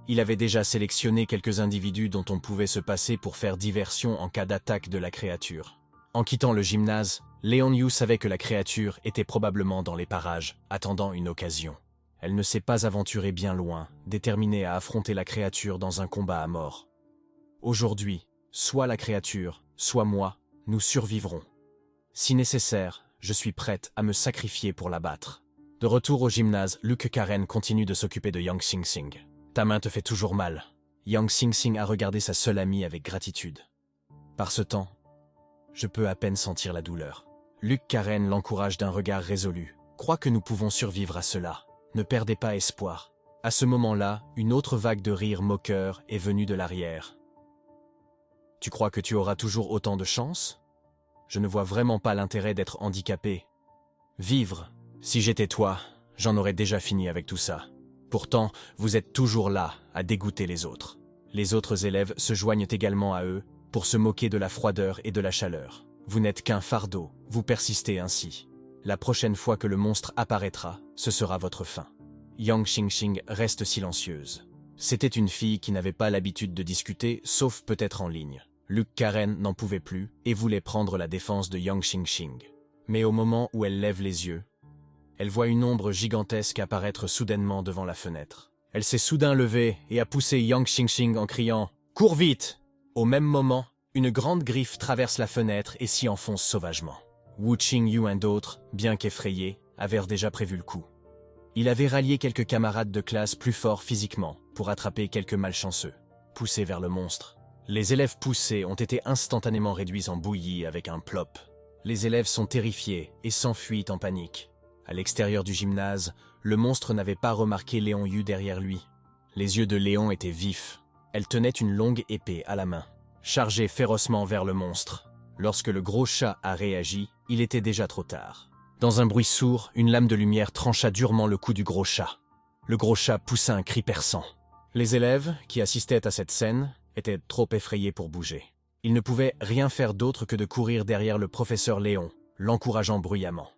Il avait déjà sélectionné quelques individus dont on pouvait se passer pour faire diversion en cas d'attaque de la créature. En quittant le gymnase, Léon Yu savait que la créature était probablement dans les parages, attendant une occasion. Elle ne s'est pas aventurée bien loin, déterminée à affronter la créature dans un combat à mort. Aujourd'hui, soit la créature, soit moi, nous survivrons. Si nécessaire, je suis prête à me sacrifier pour la battre. De retour au gymnase, Luke Karen continue de s'occuper de Yang Xingxing. Ta main te fait toujours mal. Yang Xingxing a regardé sa seule amie avec gratitude. Par ce temps, je peux à peine sentir la douleur. Luke Karen l'encourage d'un regard résolu. Crois que nous pouvons survivre à cela. Ne perdez pas espoir. À ce moment-là, une autre vague de rire moqueur est venue de l'arrière. Tu crois que tu auras toujours autant de chance? Je ne vois vraiment pas l'intérêt d'être handicapé. Vivre, si j'étais toi, j'en aurais déjà fini avec tout ça. Pourtant, vous êtes toujours là à dégoûter les autres. Les autres élèves se joignent également à eux pour se moquer de la froideur et de la chaleur. Vous n'êtes qu'un fardeau, vous persistez ainsi. La prochaine fois que le monstre apparaîtra, ce sera votre fin. Yang Xingxing reste silencieuse. C'était une fille qui n'avait pas l'habitude de discuter, sauf peut-être en ligne. Luke Karen n'en pouvait plus et voulait prendre la défense de Yang Xingxing. Mais au moment où elle lève les yeux, elle voit une ombre gigantesque apparaître soudainement devant la fenêtre. Elle s'est soudain levée et a poussé Yang Xingxing en criant « Cours vite !» Au même moment, une grande griffe traverse la fenêtre et s'y enfonce sauvagement. Wu Qingyu et d'autres, bien qu'effrayés, avaient déjà prévu le coup. Il avait rallié quelques camarades de classe plus forts physiquement pour attraper quelques malchanceux, poussés vers le monstre. Les élèves poussés ont été instantanément réduits en bouillie avec un plop. Les élèves sont terrifiés et s'enfuient en panique. À l'extérieur du gymnase, le monstre n'avait pas remarqué Léon Yu derrière lui. Les yeux de Léon étaient vifs. Elle tenait une longue épée à la main, chargée férocement vers le monstre. Lorsque le gros chat a réagi, il était déjà trop tard. Dans un bruit sourd, une lame de lumière trancha durement le cou du gros chat. Le gros chat poussa un cri perçant. Les élèves, qui assistaient à cette scène, étaient trop effrayés pour bouger. Ils ne pouvaient rien faire d'autre que de courir derrière le professeur Léon, l'encourageant bruyamment.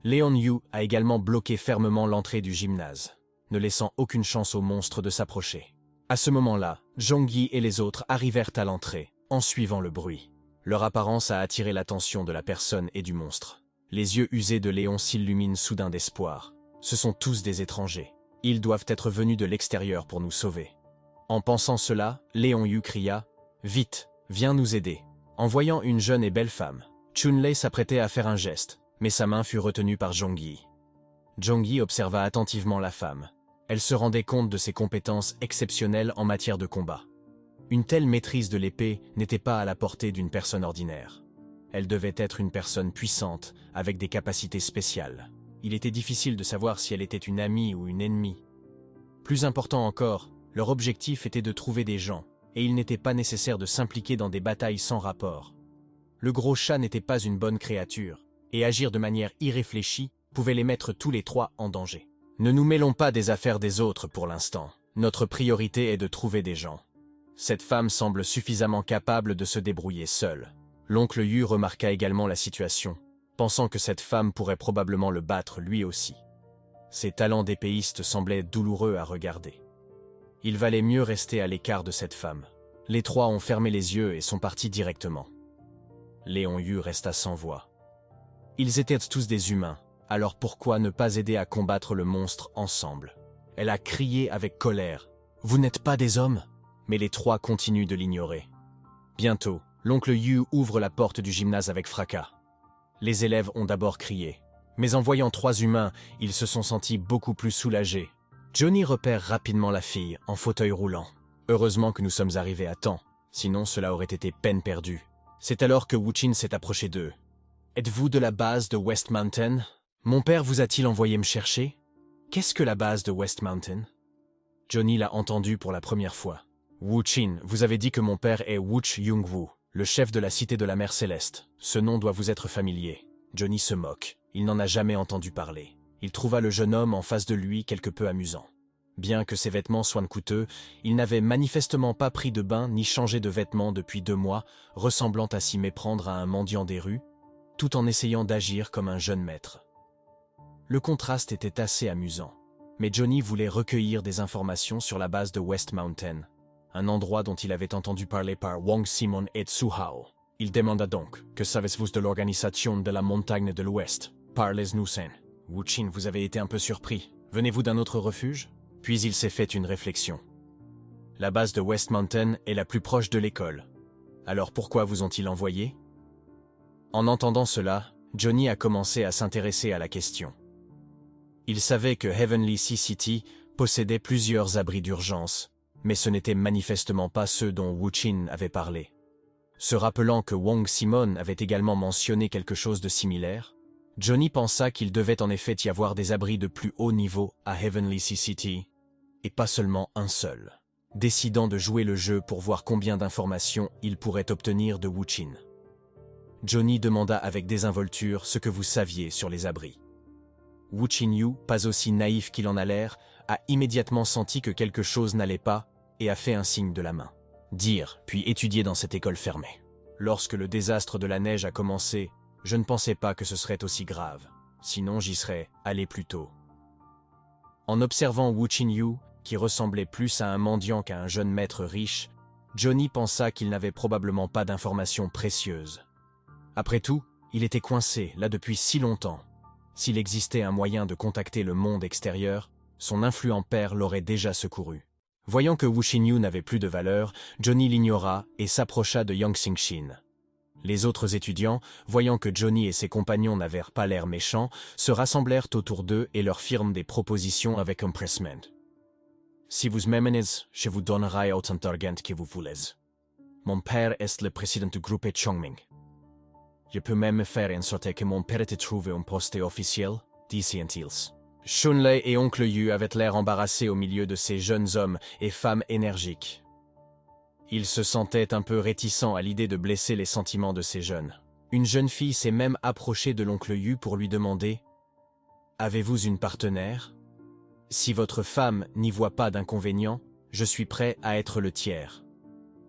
Léon Yu a également bloqué fermement l'entrée du gymnase, ne laissant aucune chance au monstre de s'approcher. À ce moment-là, Zhongyi et les autres arrivèrent à l'entrée, en suivant le bruit. Leur apparence a attiré l'attention de la personne et du monstre. Les yeux usés de Léon s'illuminent soudain d'espoir. Ce sont tous des étrangers. Ils doivent être venus de l'extérieur pour nous sauver. En pensant cela, Léon Yu cria « Vite, viens nous aider !» En voyant une jeune et belle femme, Chunlei s'apprêtait à faire un geste, mais sa main fut retenue par Zhongyi. Zhongyi observa attentivement la femme. Elle se rendait compte de ses compétences exceptionnelles en matière de combat. Une telle maîtrise de l'épée n'était pas à la portée d'une personne ordinaire. Elle devait être une personne puissante, avec des capacités spéciales. Il était difficile de savoir si elle était une amie ou une ennemie. Plus important encore, leur objectif était de trouver des gens, et il n'était pas nécessaire de s'impliquer dans des batailles sans rapport. Le gros chat n'était pas une bonne créature, et agir de manière irréfléchie pouvait les mettre tous les trois en danger. Ne nous mêlons pas des affaires des autres pour l'instant. Notre priorité est de trouver des gens. Cette femme semble suffisamment capable de se débrouiller seule. L'oncle Yu remarqua également la situation, pensant que cette femme pourrait probablement le battre lui aussi. Ses talents d'épéiste semblaient douloureux à regarder. Il valait mieux rester à l'écart de cette femme. Les trois ont fermé les yeux et sont partis directement. Léon Yu resta sans voix. Ils étaient tous des humains, alors pourquoi ne pas aider à combattre le monstre ensemble? Elle a crié avec colère. « Vous n'êtes pas des hommes ?» Mais les trois continuent de l'ignorer. Bientôt, l'oncle Yu ouvre la porte du gymnase avec fracas. Les élèves ont d'abord crié. Mais en voyant trois humains, ils se sont sentis beaucoup plus soulagés. Johnny repère rapidement la fille, en fauteuil roulant. Heureusement que nous sommes arrivés à temps, sinon cela aurait été peine perdue. C'est alors que Wu Qin s'est approché d'eux. « Êtes-vous de la base de West Mountain? Mon père vous a-t-il envoyé me chercher? Qu'est-ce que la base de West Mountain ?» Johnny l'a entendu pour la première fois. « Wu Qin, vous avez dit que mon père est Wu Young-woo, le chef de la Cité de la Mer Céleste. Ce nom doit vous être familier. » Johnny se moque. Il n'en a jamais entendu parler. Il trouva le jeune homme en face de lui quelque peu amusant. Bien que ses vêtements soient coûteux, il n'avait manifestement pas pris de bain ni changé de vêtements depuis 2 mois, ressemblant à s'y méprendre à un mendiant des rues, tout en essayant d'agir comme un jeune maître. Le contraste était assez amusant, mais Johnny voulait recueillir des informations sur la base de West Mountain, un endroit dont il avait entendu parler par Wang Simon et Tsu Hao. Il demanda donc « Que savez-vous de l'organisation de la montagne de l'Ouest? Parlez-nous-en. » Wu Qin, vous avez été un peu surpris. Venez-vous d'un autre refuge? Puis il s'est fait une réflexion. La base de West Mountain est la plus proche de l'école. Alors pourquoi vous ont-ils envoyé? En entendant cela, Johnny a commencé à s'intéresser à la question. Il savait que Heavenly Sea City possédait plusieurs abris d'urgence, mais ce n'étaient manifestement pas ceux dont Wu Qin avait parlé. Se rappelant que Wang Simon avait également mentionné quelque chose de similaire, Johnny pensa qu'il devait en effet y avoir des abris de plus haut niveau à Heavenly Sea City, et pas seulement un seul. décidant de jouer le jeu pour voir combien d'informations il pourrait obtenir de Wuqin. Johnny demanda avec désinvolture ce que vous saviez sur les abris. Wuqin Yu, pas aussi naïf qu'il en a l'air, a immédiatement senti que quelque chose n'allait pas et a fait un signe de la main. Dire, puis étudier dans cette école fermée. Lorsque le désastre de la neige a commencé, je ne pensais pas que ce serait aussi grave. Sinon j'y serais allé plus tôt. En observant Wuqin Yu, qui ressemblait plus à un mendiant qu'à un jeune maître riche, Johnny pensa qu'il n'avait probablement pas d'informations précieuses. Après tout, il était coincé là depuis si longtemps. S'il existait un moyen de contacter le monde extérieur, son influent père l'aurait déjà secouru. Voyant que Wuqin Yu n'avait plus de valeur, Johnny l'ignora et s'approcha de Yang Xingxin. Les autres étudiants, voyant que Johnny et ses compagnons n'avaient pas l'air méchants, se rassemblèrent autour d'eux et leur firent des propositions avec empressement. « Si vous m'amenez, je vous donnerai autant d'argent que vous voulez. Mon père est le président du groupe Chongming. Je peux même faire en sorte que mon père ait trouvé un poste officiel, disent-ils. » Chunlei et Oncle Yu avaient l'air embarrassés au milieu de ces jeunes hommes et femmes énergiques. Ils se sentaient un peu réticents à l'idée de blesser les sentiments de ces jeunes. Une jeune fille s'est même approchée de l'oncle Yu pour lui demander « Avez-vous une partenaire ? Si votre femme n'y voit pas d'inconvénient, je suis prêt à être le tiers. »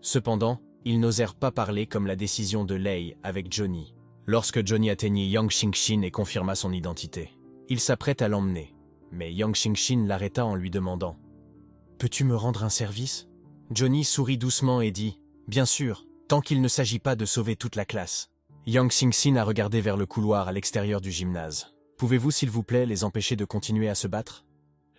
Cependant, ils n'osèrent pas parler comme la décision de Lei avec Johnny. Lorsque Johnny atteignit Yang Xingxin et confirma son identité, il s'apprête à l'emmener, mais Yang Xingxin l'arrêta en lui demandant « Peux-tu me rendre un service ?» Johnny sourit doucement et dit « Bien sûr, tant qu'il ne s'agit pas de sauver toute la classe. » Yang Xingxin a regardé vers le couloir à l'extérieur du gymnase. « Pouvez-vous s'il vous plaît les empêcher de continuer à se battre ?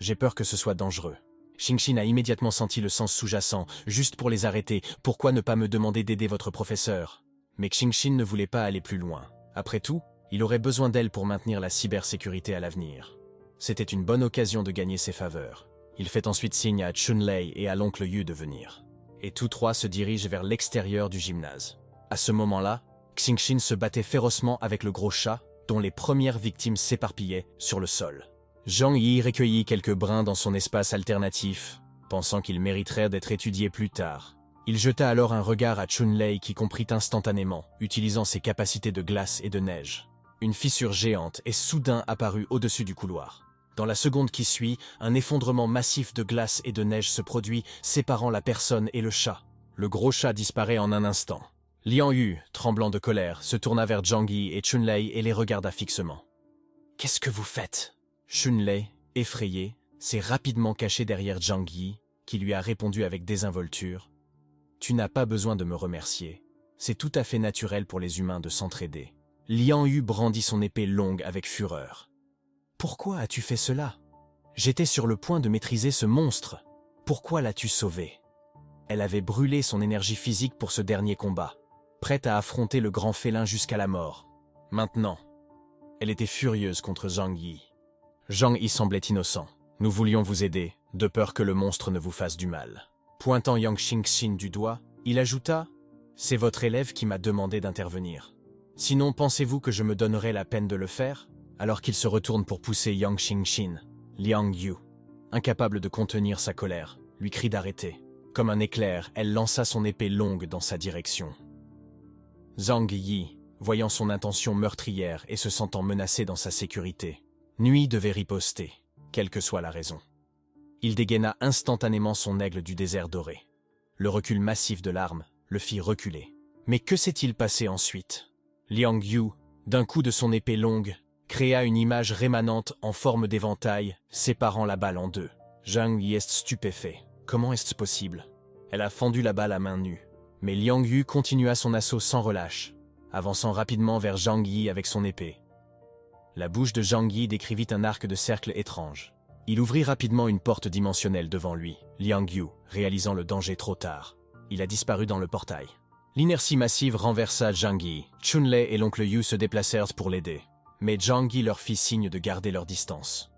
J'ai peur que ce soit dangereux. » Xingxin a immédiatement senti le sens sous-jacent, juste pour les arrêter, pourquoi ne pas me demander d'aider votre professeur ? Mais Xingxin ne voulait pas aller plus loin. Après tout, il aurait besoin d'elle pour maintenir la cybersécurité à l'avenir. C'était une bonne occasion de gagner ses faveurs. Il fait ensuite signe à Chunlei et à l'oncle Yu de venir. Et tous trois se dirigent vers l'extérieur du gymnase. À ce moment-là, Xingxin se battait férocement avec le gros chat, dont les premières victimes s'éparpillaient sur le sol. Zhang Yi recueillit quelques brins dans son espace alternatif, pensant qu'il mériterait d'être étudié plus tard. Il jeta alors un regard à Chunlei qui comprit instantanément, utilisant ses capacités de glace et de neige. Une fissure géante est soudain apparue au-dessus du couloir. Dans la seconde qui suit, un effondrement massif de glace et de neige se produit, séparant la personne et le chat. Le gros chat disparaît en un instant. Liang Yu, tremblant de colère, se tourna vers Zhang Yi et Chunlei et les regarda fixement. « Qu'est-ce que vous faites ?» Chunlei, effrayé, s'est rapidement caché derrière Zhang Yi, qui lui a répondu avec désinvolture. « Tu n'as pas besoin de me remercier. C'est tout à fait naturel pour les humains de s'entraider. » Liang Yu brandit son épée longue avec fureur. « Pourquoi as-tu fait cela? J'étais sur le point de maîtriser ce monstre. Pourquoi l'as-tu sauvé ?» Elle avait brûlé son énergie physique pour ce dernier combat, prête à affronter le grand félin jusqu'à la mort. Maintenant, elle était furieuse contre Zhang Yi. Zhang Yi semblait innocent. Nous voulions vous aider, de peur que le monstre ne vous fasse du mal. Pointant Yang Xingxin du doigt, il ajouta « C'est votre élève qui m'a demandé d'intervenir. Sinon, pensez-vous que je me donnerais la peine de le faire ?» Alors qu'il se retourne pour pousser Yang Xingxin, Liang Yu, incapable de contenir sa colère, lui crie d'arrêter. Comme un éclair, elle lança son épée longue dans sa direction. Zhang Yi, voyant son intention meurtrière et se sentant menacé dans sa sécurité, Nui devait riposter, quelle que soit la raison. Il dégaina instantanément son aigle du désert doré. Le recul massif de l'arme le fit reculer. Mais que s'est-il passé ensuite? Liang Yu, d'un coup de son épée longue, créa une image rémanente en forme d'éventail, séparant la balle en deux. Zhang Yi est stupéfait. Comment est-ce possible? Elle a fendu la balle à main nue. Mais Liang Yu continua son assaut sans relâche, avançant rapidement vers Zhang Yi avec son épée. La bouche de Zhang Yi décrivit un arc de cercle étrange. Il ouvrit rapidement une porte dimensionnelle devant lui, Liang Yu, réalisant le danger trop tard. Il a disparu dans le portail. L'inertie massive renversa Zhang Yi. Chunlei et l'oncle Yu se déplacèrent pour l'aider. Mais Zhang Yi leur fit signe de garder leur distance.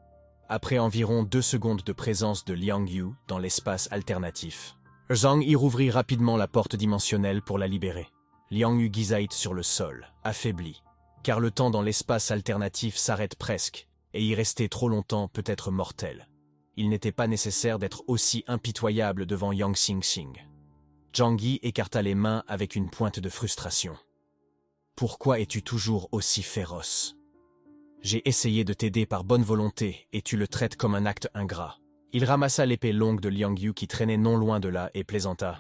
Après environ 2 secondes de présence de Liang Yu dans l'espace alternatif, Zhang Yi rouvrit rapidement la porte dimensionnelle pour la libérer. Liang Yu gisaït sur le sol, affaibli, car le temps dans l'espace alternatif s'arrête presque, et y rester trop longtemps peut être mortel. il n'était pas nécessaire d'être aussi impitoyable devant Yang Xingxing. Zhang Yi écarta les mains avec une pointe de frustration. Pourquoi es-tu toujours aussi féroce? J'ai essayé de t'aider par bonne volonté et tu le traites comme un acte ingrat. Il ramassa l'épée longue de Liang Yu qui traînait non loin de là et plaisanta.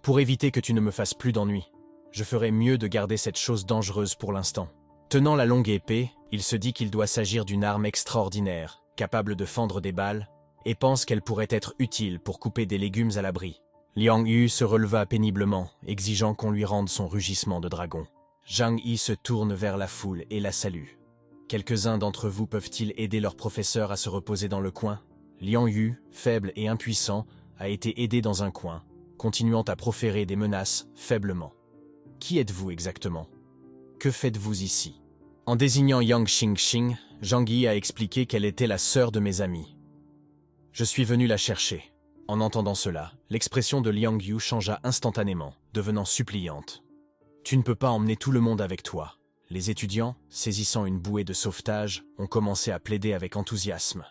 Pour éviter que tu ne me fasses plus d'ennui, je ferais mieux de garder cette chose dangereuse pour l'instant. Tenant la longue épée, il se dit qu'il doit s'agir d'une arme extraordinaire, capable de fendre des balles, et pense qu'elle pourrait être utile pour couper des légumes à l'abri. Liang Yu se releva péniblement, exigeant qu'on lui rende son rugissement de dragon. Zhang Yi se tourne vers la foule et la salue. Quelques-uns d'entre vous peuvent-ils aider leur professeur à se reposer dans le coin? Liang Yu, faible et impuissant, a été aidé dans un coin, continuant à proférer des menaces faiblement. Qui êtes-vous exactement? Que faites-vous ici? En désignant Yang Xingxing, Zhang Yi a expliqué qu'elle était la sœur de mes amis. Je suis venu la chercher. En entendant cela, l'expression de Liang Yu changea instantanément, devenant suppliante. Tu ne peux pas emmener tout le monde avec toi. Les étudiants, saisissant une bouée de sauvetage, ont commencé à plaider avec enthousiasme.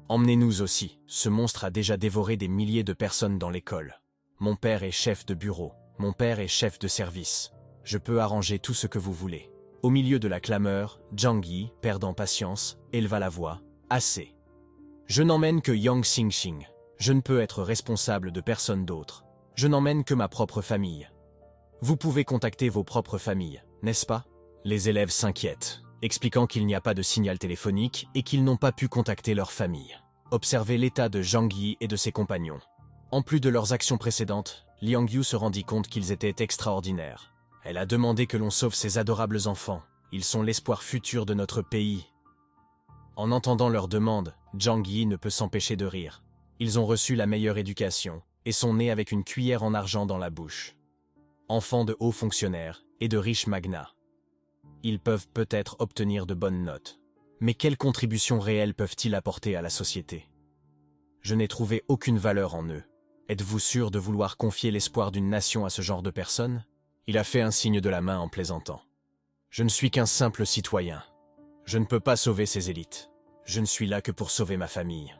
Emmenez-nous aussi, ce monstre a déjà dévoré des milliers de personnes dans l'école. Mon père est chef de bureau, mon père est chef de service. Je peux arranger tout ce que vous voulez. Au milieu de la clameur, Zhang Yi, perdant patience, éleva la voix. Assez. Je n'emmène que Yang Xingxing. Je ne peux être responsable de personne d'autre. Je n'emmène que ma propre famille. Vous pouvez contacter vos propres familles, n'est-ce pas? Les élèves s'inquiètent, expliquant qu'il n'y a pas de signal téléphonique et qu'ils n'ont pas pu contacter leur famille. Observez l'état de Zhang Yi et de ses compagnons. En plus de leurs actions précédentes, Liang Yu se rendit compte qu'ils étaient extraordinaires. Elle a demandé que l'on sauve ces adorables enfants. Ils sont l'espoir futur de notre pays. En entendant leur demande, Zhang Yi ne peut s'empêcher de rire. Ils ont reçu la meilleure éducation et sont nés avec une cuillère en argent dans la bouche. Enfants de hauts fonctionnaires et de riches magnats. Ils peuvent peut-être obtenir de bonnes notes. Mais quelle contribution réelle peuvent-ils apporter à la société? Je n'ai trouvé aucune valeur en eux. Êtes-vous sûr de vouloir confier l'espoir d'une nation à ce genre de personnes? Il a fait un signe de la main en plaisantant. Je ne suis qu'un simple citoyen. Je ne peux pas sauver ces élites. Je ne suis là que pour sauver ma famille.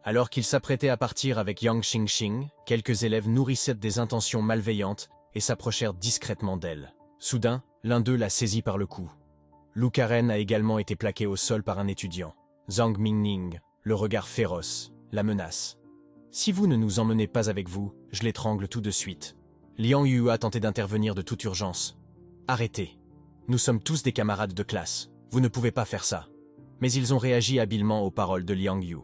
Alors qu'il s'apprêtait à partir avec Yang Xingxing, quelques élèves nourrissaient des intentions malveillantes et s'approchèrent discrètement d'elle. Soudain, l'un d'eux la saisit par le cou. Lu Karen a également été plaqué au sol par un étudiant. Zhang Mingning, le regard féroce, la menace. Si vous ne nous emmenez pas avec vous, je l'étrangle tout de suite. Liang Yu a tenté d'intervenir de toute urgence. Arrêtez. Nous sommes tous des camarades de classe. Vous ne pouvez pas faire ça. Mais ils ont réagi habilement aux paroles de Liang Yu.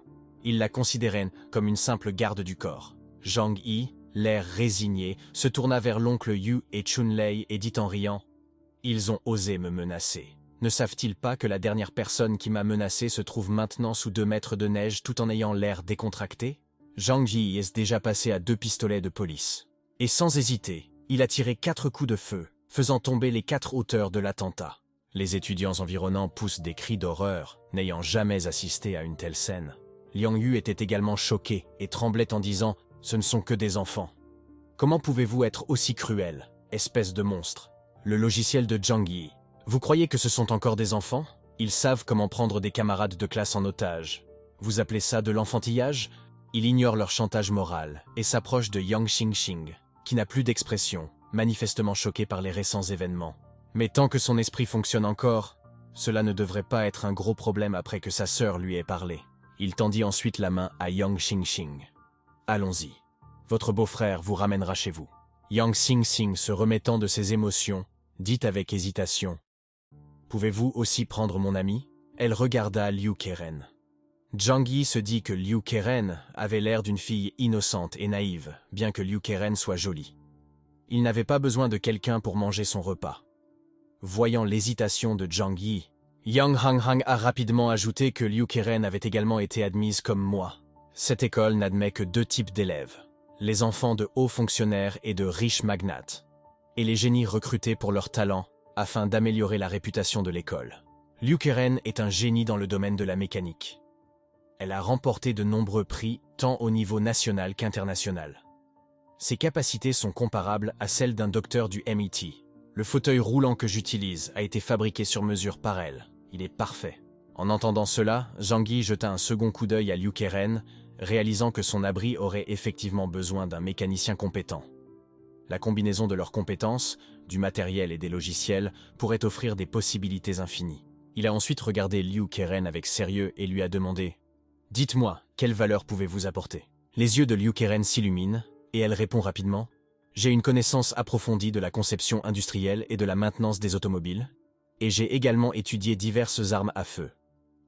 Ils la considéraient comme une simple garde du corps. Zhang Yi, l'air résigné, se tourna vers l'oncle Yu et Chunlei et dit en riant « Ils ont osé me menacer. Ne savent-ils pas que la dernière personne qui m'a menacé se trouve maintenant sous 2 mètres de neige tout en ayant l'air décontracté ?» Zhang Yi est déjà passé à 2 pistolets de police. Et sans hésiter, il a tiré 4 coups de feu, faisant tomber les 4 auteurs de l'attentat. Les étudiants environnants poussent des cris d'horreur, n'ayant jamais assisté à une telle scène. Liang Yu était également choqué et tremblait en disant « Ce ne sont que des enfants. Comment pouvez-vous être aussi cruel, espèce de monstre ?» Le logiciel de Zhang Yi. Vous croyez que ce sont encore des enfants? Ils savent comment prendre des camarades de classe en otage. Vous appelez ça de l'enfantillage? Il ignore leur chantage moral et s'approche de Yang Xingxing, qui n'a plus d'expression, manifestement choqué par les récents événements. Mais tant que son esprit fonctionne encore, cela ne devrait pas être un gros problème après que sa sœur lui ait parlé. Il tendit ensuite la main à Yang Xingxing. « Allons-y. Votre beau-frère vous ramènera chez vous. » Yang Xingxing, se remettant de ses émotions, dit avec hésitation. « Pouvez-vous aussi prendre mon ami ?» Elle regarda Liu Keren. Zhang Yi se dit que Liu Keren avait l'air d'une fille innocente et naïve, bien que Liu Keren soit jolie. Il n'avait pas besoin de quelqu'un pour manger son repas. Voyant l'hésitation de Zhang Yi, Yang Hanghang a rapidement ajouté que Liu Keren avait également été admise comme moi. Cette école n'admet que 2 types d'élèves, les enfants de hauts fonctionnaires et de riches magnates, et les génies recrutés pour leur talent afin d'améliorer la réputation de l'école. Liu Keren est un génie dans le domaine de la mécanique. Elle a remporté de nombreux prix, tant au niveau national qu'international. Ses capacités sont comparables à celles d'un docteur du MIT. Le fauteuil roulant que j'utilise a été fabriqué sur mesure par elle. Il est parfait. En entendant cela, Zhang Yi jeta un second coup d'œil à Liu Keren, réalisant que son abri aurait effectivement besoin d'un mécanicien compétent. La combinaison de leurs compétences, du matériel et des logiciels, pourrait offrir des possibilités infinies. Il a ensuite regardé Liu Keren avec sérieux et lui a demandé « Dites-moi, quelle valeur pouvez-vous apporter ?» Les yeux de Liu Keren s'illuminent, et elle répond rapidement « J'ai une connaissance approfondie de la conception industrielle et de la maintenance des automobiles, et j'ai également étudié diverses armes à feu.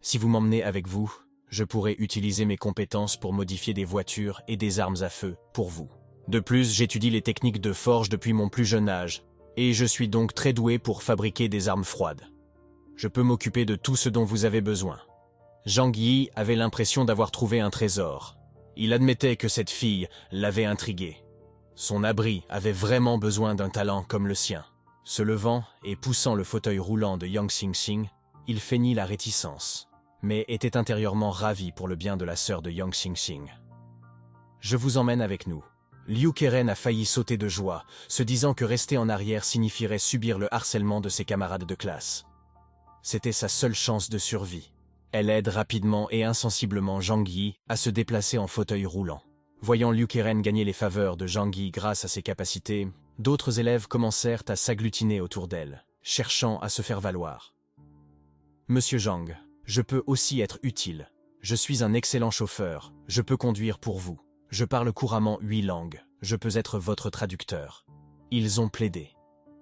Si vous m'emmenez avec vous, je pourrai utiliser mes compétences pour modifier des voitures et des armes à feu pour vous. De plus, j'étudie les techniques de forge depuis mon plus jeune âge, et je suis donc très doué pour fabriquer des armes froides. Je peux m'occuper de tout ce dont vous avez besoin. » Zhang Yi avait l'impression d'avoir trouvé un trésor. Il admettait que cette fille l'avait intrigué. Son abri avait vraiment besoin d'un talent comme le sien. Se levant et poussant le fauteuil roulant de Yang Xingxing, il feignit la réticence, mais était intérieurement ravi pour le bien de la sœur de Yang Xingxing. « Je vous emmène avec nous. » Liu Keren a failli sauter de joie, se disant que rester en arrière signifierait subir le harcèlement de ses camarades de classe. C'était sa seule chance de survie. Elle aide rapidement et insensiblement Zhang Yi à se déplacer en fauteuil roulant. Voyant Liu Keren gagner les faveurs de Zhang Yi grâce à ses capacités, d'autres élèves commencèrent à s'agglutiner autour d'elle, cherchant à se faire valoir. « Monsieur Zhang, je peux aussi être utile. Je suis un excellent chauffeur, je peux conduire pour vous. Je parle couramment 8 langues, je peux être votre traducteur. » Ils ont plaidé.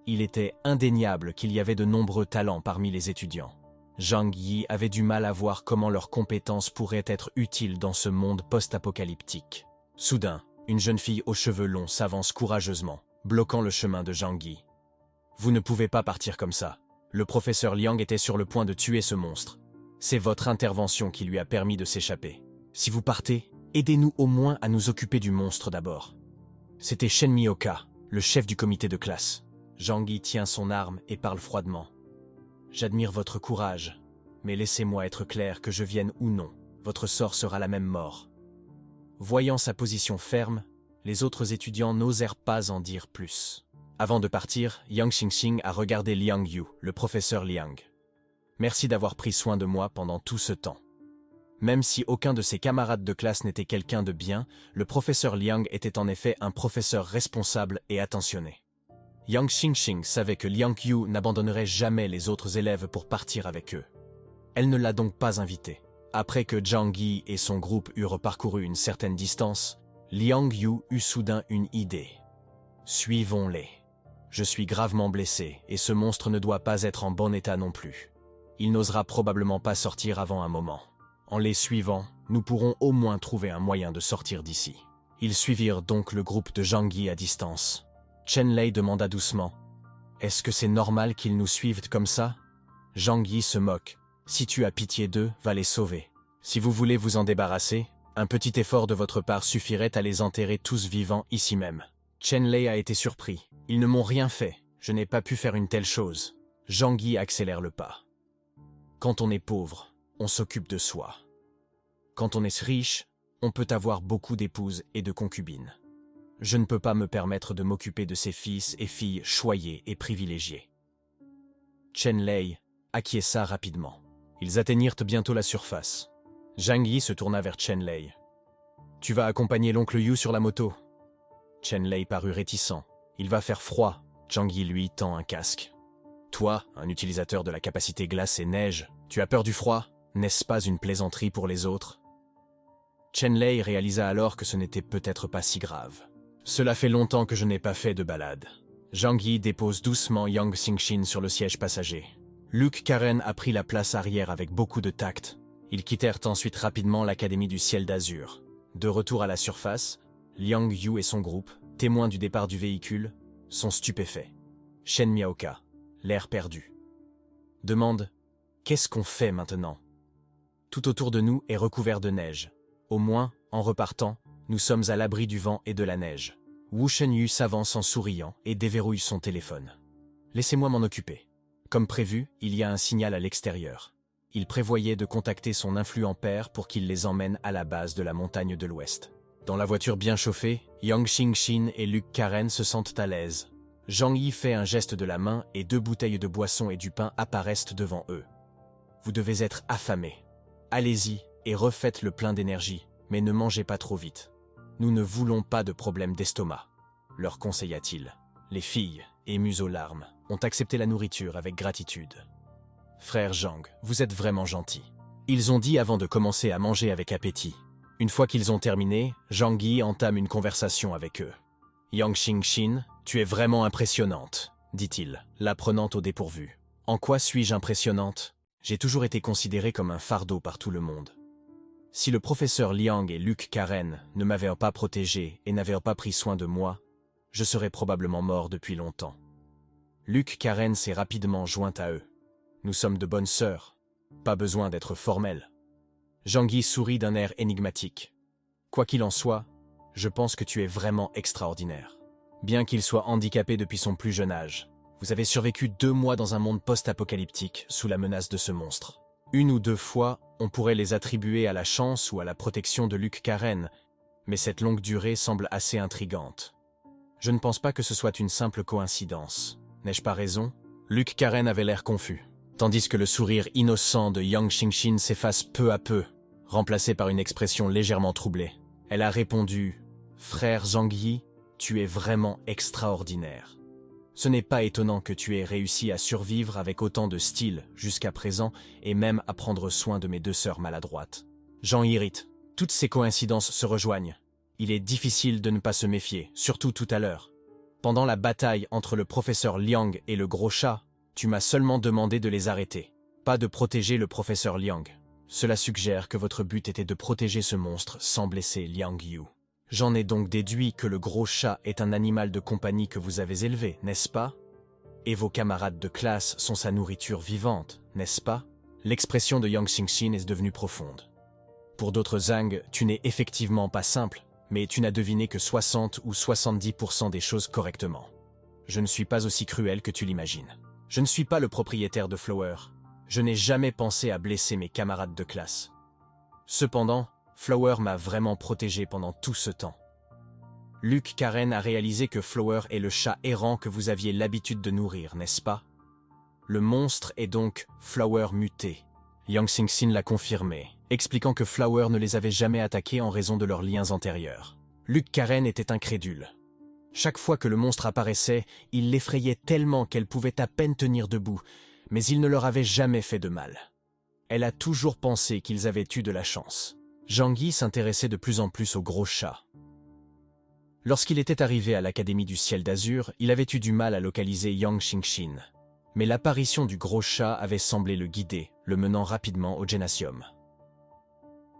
Il était indéniable qu'il y avait de nombreux talents parmi les étudiants. Zhang Yi avait du mal à voir comment leurs compétences pourraient être utiles dans ce monde post-apocalyptique. Soudain, une jeune fille aux cheveux longs s'avance courageusement, bloquant le chemin de Zhang Yi. « Vous ne pouvez pas partir comme ça. Le professeur Liang était sur le point de tuer ce monstre. C'est votre intervention qui lui a permis de s'échapper. Si vous partez, aidez-nous au moins à nous occuper du monstre d'abord. » C'était Shen Miaoka, le chef du comité de classe. Zhang Yi tient son arme et parle froidement. « J'admire votre courage, mais laissez-moi être clair que je vienne ou non, votre sort sera la même mort. » Voyant sa position ferme, les autres étudiants n'osèrent pas en dire plus. Avant de partir, Yang Xingxing a regardé Liang Yu, le professeur Liang. « Merci d'avoir pris soin de moi pendant tout ce temps. » Même si aucun de ses camarades de classe n'était quelqu'un de bien, le professeur Liang était en effet un professeur responsable et attentionné. Yang Xingxing savait que Liang Yu n'abandonnerait jamais les autres élèves pour partir avec eux. Elle ne l'a donc pas invité. Après que Zhang Yi et son groupe eurent parcouru une certaine distance, Liang Yu eut soudain une idée. « Suivons-les. Je suis gravement blessé et ce monstre ne doit pas être en bon état non plus. Il n'osera probablement pas sortir avant un moment. En les suivant, nous pourrons au moins trouver un moyen de sortir d'ici. » Ils suivirent donc le groupe de Zhang Yi à distance. Chen Lei demanda doucement « Est-ce que c'est normal qu'ils nous suivent comme ça ?» Zhang Yi se moque. « Si tu as pitié d'eux, va les sauver. Si vous voulez vous en débarrasser, un petit effort de votre part suffirait à les enterrer tous vivants ici même. » Chen Lei a été surpris. « Ils ne m'ont rien fait. Je n'ai pas pu faire une telle chose. » Zhang Yi accélère le pas. « Quand on est pauvre, on s'occupe de soi. Quand on est riche, on peut avoir beaucoup d'épouses et de concubines. Je ne peux pas me permettre de m'occuper de ces fils et filles choyés et privilégiés. » Chen Lei acquiesça rapidement. Ils atteignirent bientôt la surface. Zhang Yi se tourna vers Chen Lei. « Tu vas accompagner l'oncle Yu sur la moto ?» Chen Lei parut réticent. « Il va faire froid. » Zhang Yi lui tend un casque. « Toi, un utilisateur de la capacité glace et neige, tu as peur du froid? N'est-ce pas une plaisanterie pour les autres ?» Chen Lei réalisa alors que ce n'était peut-être pas si grave. « Cela fait longtemps que je n'ai pas fait de balade. » Zhang Yi dépose doucement Yang Xingxin sur le siège passager. Liu Keren a pris la place arrière avec beaucoup de tact. Ils quittèrent ensuite rapidement l'Académie du Ciel d'Azur. De retour à la surface, Liang Yu et son groupe, témoins du départ du véhicule, sont stupéfaits. Shen Miaoka, l'air perdu, demande « Qu'est-ce qu'on fait maintenant ?» Tout autour de nous est recouvert de neige. Au moins, en repartant, nous sommes à l'abri du vent et de la neige. Wu Shenyu s'avance en souriant et déverrouille son téléphone. « Laissez-moi m'en occuper. » Comme prévu, il y a un signal à l'extérieur. Il prévoyait de contacter son influent père pour qu'il les emmène à la base de la montagne de l'Ouest. Dans la voiture bien chauffée, Yang Xingxin et Liu Keren se sentent à l'aise. Zhang Yi fait un geste de la main et 2 bouteilles de boisson et du pain apparaissent devant eux. « vous devez être affamés. Allez-y et refaites le plein d'énergie, mais ne mangez pas trop vite. Nous ne voulons pas de problème d'estomac, leur conseilla-t-il. Les filles, émues aux larmes, ont accepté la nourriture avec gratitude. Frère Zhang, vous êtes vraiment gentil. Ils ont dit avant de commencer à manger avec appétit. Une fois qu'ils ont terminé, Zhang Yi entame une conversation avec eux. Yang Xingxin, tu es vraiment impressionnante, dit-il, la prenant au dépourvu. En quoi suis-je impressionnante? J'ai toujours été considérée comme un fardeau par tout le monde. Si le professeur Liang et Luc Karen ne m'avaient pas protégé et n'avaient pas pris soin de moi, je serais probablement mort depuis longtemps. Luc Karen s'est rapidement joint à eux. Nous sommes de bonnes sœurs. Pas besoin d'être formel. Zhang Yi sourit d'un air énigmatique. Quoi qu'il en soit, je pense que tu es vraiment extraordinaire. Bien qu'il soit handicapé depuis son plus jeune âge, vous avez survécu 2 mois dans un monde post-apocalyptique sous la menace de ce monstre. 1 ou 2 fois, on pourrait les attribuer à la chance ou à la protection de Luc Karen, mais cette longue durée semble assez intrigante. Je ne pense pas que ce soit une simple coïncidence. N'ai-je pas raison? Luc Karen avait l'air confus, tandis que le sourire innocent de Yang Xingxin s'efface peu à peu, remplacé par une expression légèrement troublée. Elle a répondu « Frère Zhang Yi, tu es vraiment extraordinaire. Ce n'est pas étonnant que tu aies réussi à survivre avec autant de style jusqu'à présent et même à prendre soin de mes 2 sœurs maladroites. » J'en irrite. Toutes ces coïncidences se rejoignent. Il est difficile de ne pas se méfier, surtout tout à l'heure. Pendant la bataille entre le professeur Liang et le gros chat, tu m'as seulement demandé de les arrêter, pas de protéger le professeur Liang. Cela suggère que votre but était de protéger ce monstre sans blesser Liang Yu. J'en ai donc déduit que le gros chat est un animal de compagnie que vous avez élevé, n'est-ce pas? Et vos camarades de classe sont sa nourriture vivante, n'est-ce pas? L'expression de Yang Xingxin est devenue profonde. Pour d'autres Zhang, tu n'es effectivement pas simple, mais tu n'as deviné que 60 ou 70% des choses correctement. Je ne suis pas aussi cruel que tu l'imagines. Je ne suis pas le propriétaire de Flower. Je n'ai jamais pensé à blesser mes camarades de classe. Cependant, Flower m'a vraiment protégé pendant tout ce temps. Luc Karen a réalisé que Flower est le chat errant que vous aviez l'habitude de nourrir, n'est-ce pas? Le monstre est donc Flower muté. Yang Xingxin l'a confirmé, expliquant que Flower ne les avait jamais attaqués en raison de leurs liens antérieurs. Luc Karen était incrédule. Chaque fois que le monstre apparaissait, il l'effrayait tellement qu'elle pouvait à peine tenir debout, mais il ne leur avait jamais fait de mal. Elle a toujours pensé qu'ils avaient eu de la chance. Zhang Yi s'intéressait de plus en plus au gros chat. Lorsqu'il était arrivé à l'Académie du Ciel d'Azur, il avait eu du mal à localiser Yang Xingxin. Mais l'apparition du gros chat avait semblé le guider, le menant rapidement au Gymnasium.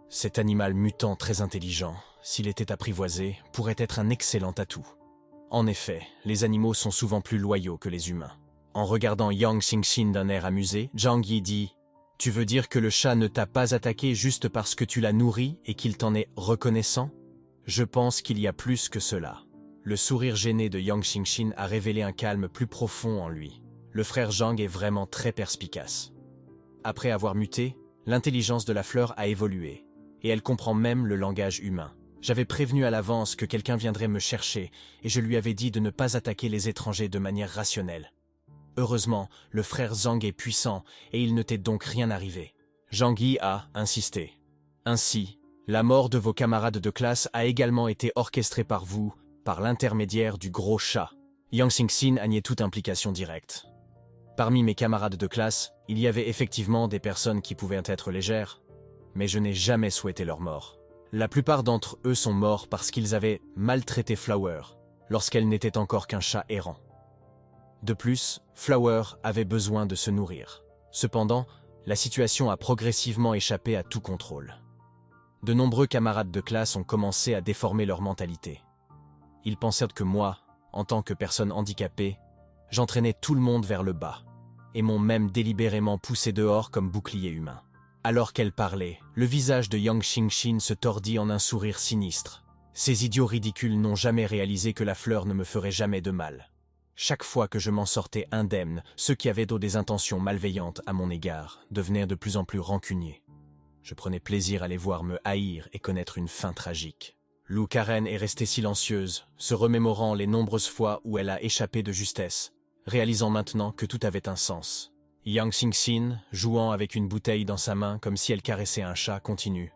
Cet animal mutant très intelligent, s'il était apprivoisé, pourrait être un excellent atout. En effet, les animaux sont souvent plus loyaux que les humains. En regardant Yang Xingxin d'un air amusé, Zhang Yi dit « Tu veux dire que le chat ne t'a pas attaqué juste parce que tu l'as nourri et qu'il t'en est reconnaissant? Je pense qu'il y a plus que cela. » Le sourire gêné de Yang Xingxin a révélé un calme plus profond en lui. Le frère Zhang est vraiment très perspicace. Après avoir muté, l'intelligence de la fleur a évolué, et elle comprend même le langage humain. J'avais prévenu à l'avance que quelqu'un viendrait me chercher, et je lui avais dit de ne pas attaquer les étrangers de manière rationnelle. Heureusement, le frère Zhang est puissant, et il ne t'est donc rien arrivé. Zhang Yi a insisté. Ainsi, la mort de vos camarades de classe a également été orchestrée par vous, par l'intermédiaire du gros chat. Yang Xingxin a nié toute implication directe. Parmi mes camarades de classe, il y avait effectivement des personnes qui pouvaient être légères, mais je n'ai jamais souhaité leur mort. La plupart d'entre eux sont morts parce qu'ils avaient maltraité Flower, lorsqu'elle n'était encore qu'un chat errant. De plus, Flower avait besoin de se nourrir. Cependant, la situation a progressivement échappé à tout contrôle. De nombreux camarades de classe ont commencé à déformer leur mentalité. Ils pensèrent que moi, en tant que personne handicapée, j'entraînais tout le monde vers le bas, et m'ont même délibérément poussé dehors comme bouclier humain. Alors qu'elle parlait, le visage de Yang Xingxin se tordit en un sourire sinistre. Ces idiots ridicules n'ont jamais réalisé que la fleur ne me ferait jamais de mal. Chaque fois que je m'en sortais indemne, ceux qui avaient des intentions malveillantes à mon égard devenaient de plus en plus rancuniers. Je prenais plaisir à les voir me haïr et connaître une fin tragique. Lou Karen est restée silencieuse, se remémorant les nombreuses fois où elle a échappé de justesse, réalisant maintenant que tout avait un sens. Yang Xingxin, jouant avec une bouteille dans sa main comme si elle caressait un chat, continue.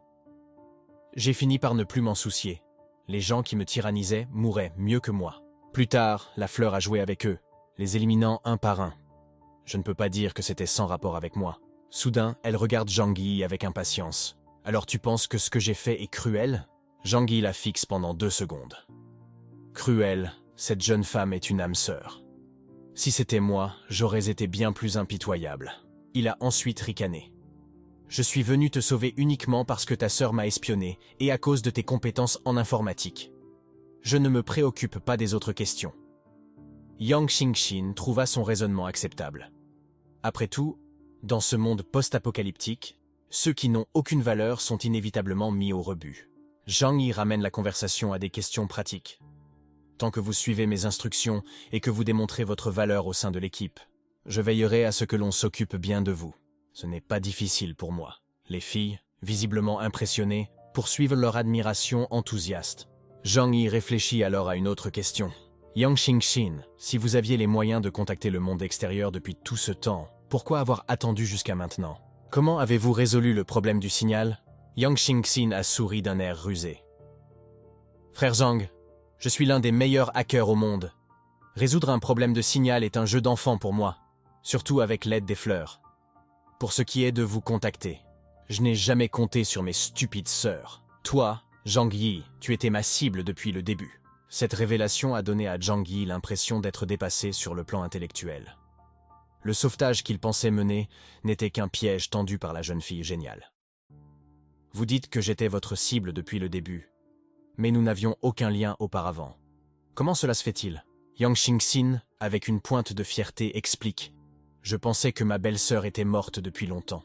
J'ai fini par ne plus m'en soucier. Les gens qui me tyrannisaient mouraient mieux que moi. Plus tard, la fleur a joué avec eux, les éliminant un par un. Je ne peux pas dire que c'était sans rapport avec moi. Soudain, elle regarde Zhang Yi avec impatience. Alors tu penses que ce que j'ai fait est cruel? Zhang Yi la fixe pendant 2 secondes. Cruel, cette jeune femme est une âme sœur. Si c'était moi, j'aurais été bien plus impitoyable. Il a ensuite ricané. Je suis venu te sauver uniquement parce que ta sœur m'a espionné et à cause de tes compétences en informatique. Je ne me préoccupe pas des autres questions. Yang Xingxin trouva son raisonnement acceptable. Après tout, dans ce monde post-apocalyptique, ceux qui n'ont aucune valeur sont inévitablement mis au rebut. Zhang Yi ramène la conversation à des questions pratiques. Tant que vous suivez mes instructions et que vous démontrez votre valeur au sein de l'équipe, je veillerai à ce que l'on s'occupe bien de vous. Ce n'est pas difficile pour moi. Les filles, visiblement impressionnées, poursuivent leur admiration enthousiaste. Zhang Yi réfléchit alors à une autre question. Yang Xingxin, si vous aviez les moyens de contacter le monde extérieur depuis tout ce temps, pourquoi avoir attendu jusqu'à maintenant? Comment avez-vous résolu le problème du signal? Yang Xingxin a souri d'un air rusé. Frère Zhang, je suis l'un des meilleurs hackers au monde. Résoudre un problème de signal est un jeu d'enfant pour moi, surtout avec l'aide des fleurs. Pour ce qui est de vous contacter, je n'ai jamais compté sur mes stupides sœurs. Toi, Zhang Yi, tu étais ma cible depuis le début. Cette révélation a donné à Zhang Yi l'impression d'être dépassé sur le plan intellectuel. Le sauvetage qu'il pensait mener n'était qu'un piège tendu par la jeune fille géniale. Vous dites que j'étais votre cible depuis le début, mais nous n'avions aucun lien auparavant. Comment cela se fait-il? Yang Xingxin, avec une pointe de fierté, explique. Je pensais que ma belle-sœur était morte depuis longtemps.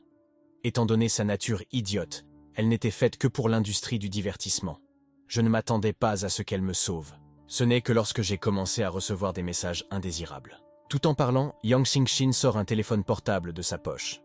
Étant donné sa nature idiote, elle n'était faite que pour l'industrie du divertissement. Je ne m'attendais pas à ce qu'elle me sauve. Ce n'est que lorsque j'ai commencé à recevoir des messages indésirables. Tout en parlant, Yang Xingxin sort un téléphone portable de sa poche.